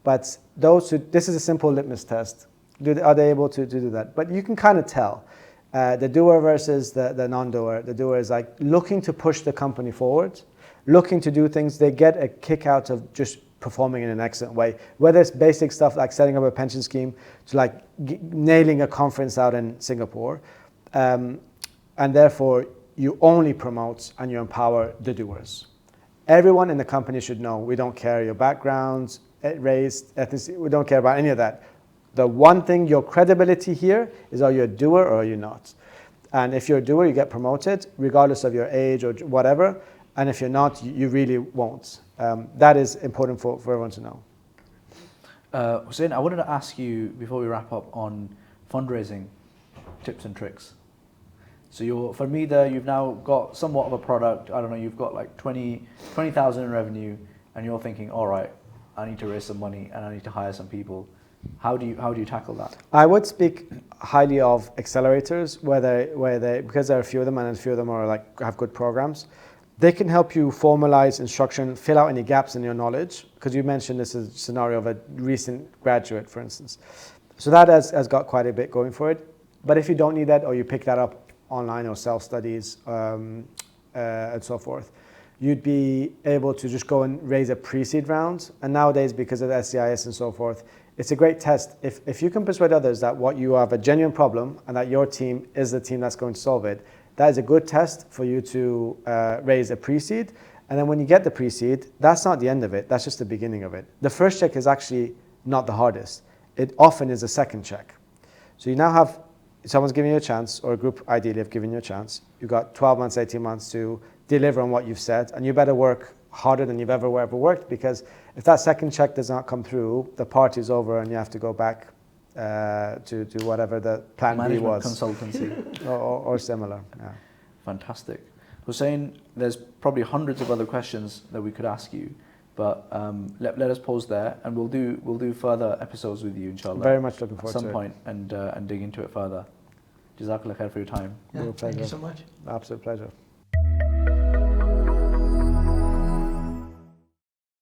But this is a simple litmus test. Are they able to do that? But you can kind of tell. The doer versus the non-doer. The doer is like looking to push the company forward, looking to do things. They get a kick out of just performing in an excellent way, whether it's basic stuff like setting up a pension scheme to like nailing a conference out in Singapore, and therefore you only promote and you empower the doers. Everyone in the company should know we don't care your backgrounds, race, ethnicity, we don't care about any of that. The one thing, your credibility here is, are you a doer or are you not? And if you're a doer, you get promoted regardless of your age or whatever. And if you're not, you really won't. That is important for everyone to know. Husayn, I wanted to ask you before we wrap up on fundraising tips and tricks. So you've now got somewhat of a product. I don't know, you've got like 20,000 in revenue, and you're thinking, all right, I need to raise some money and I need to hire some people. How do you tackle that? I would speak highly of accelerators, where they because there are a few of them, and a few of them are have good programs. They can help you formalize instruction, fill out any gaps in your knowledge, because you mentioned this is a scenario of a recent graduate, for instance. So that has got quite a bit going for it. But if you don't need that, or you pick that up online or self-studies and so forth, you'd be able to just go and raise a pre-seed round. And nowadays, because of SCIS and so forth, it's a great test. If you can persuade others that what you have a genuine problem and that your team is the team that's going to solve it, that is a good test for you to raise a pre-seed. And then when you get the pre-seed, that's not the end of it. That's just the beginning of it. The first check is actually not the hardest. It often is a second check. So you now have someone's giving you a chance, or a group ideally have given you a chance. You've got 12 months, 18 months to deliver on what you've said, and you better work harder than you've ever worked, because if that second check does not come through, the party's over and you have to go back to whatever the plan B was. Consultancy. or similar. Yeah. Fantastic. Husayn, there's probably hundreds of other questions that we could ask you, but let us pause there, and we'll do further episodes with you, inshallah. Very much looking forward to it. At some point, and dig into it further. Jazakallah khair for your time. Yeah, thank you so much. Absolute pleasure.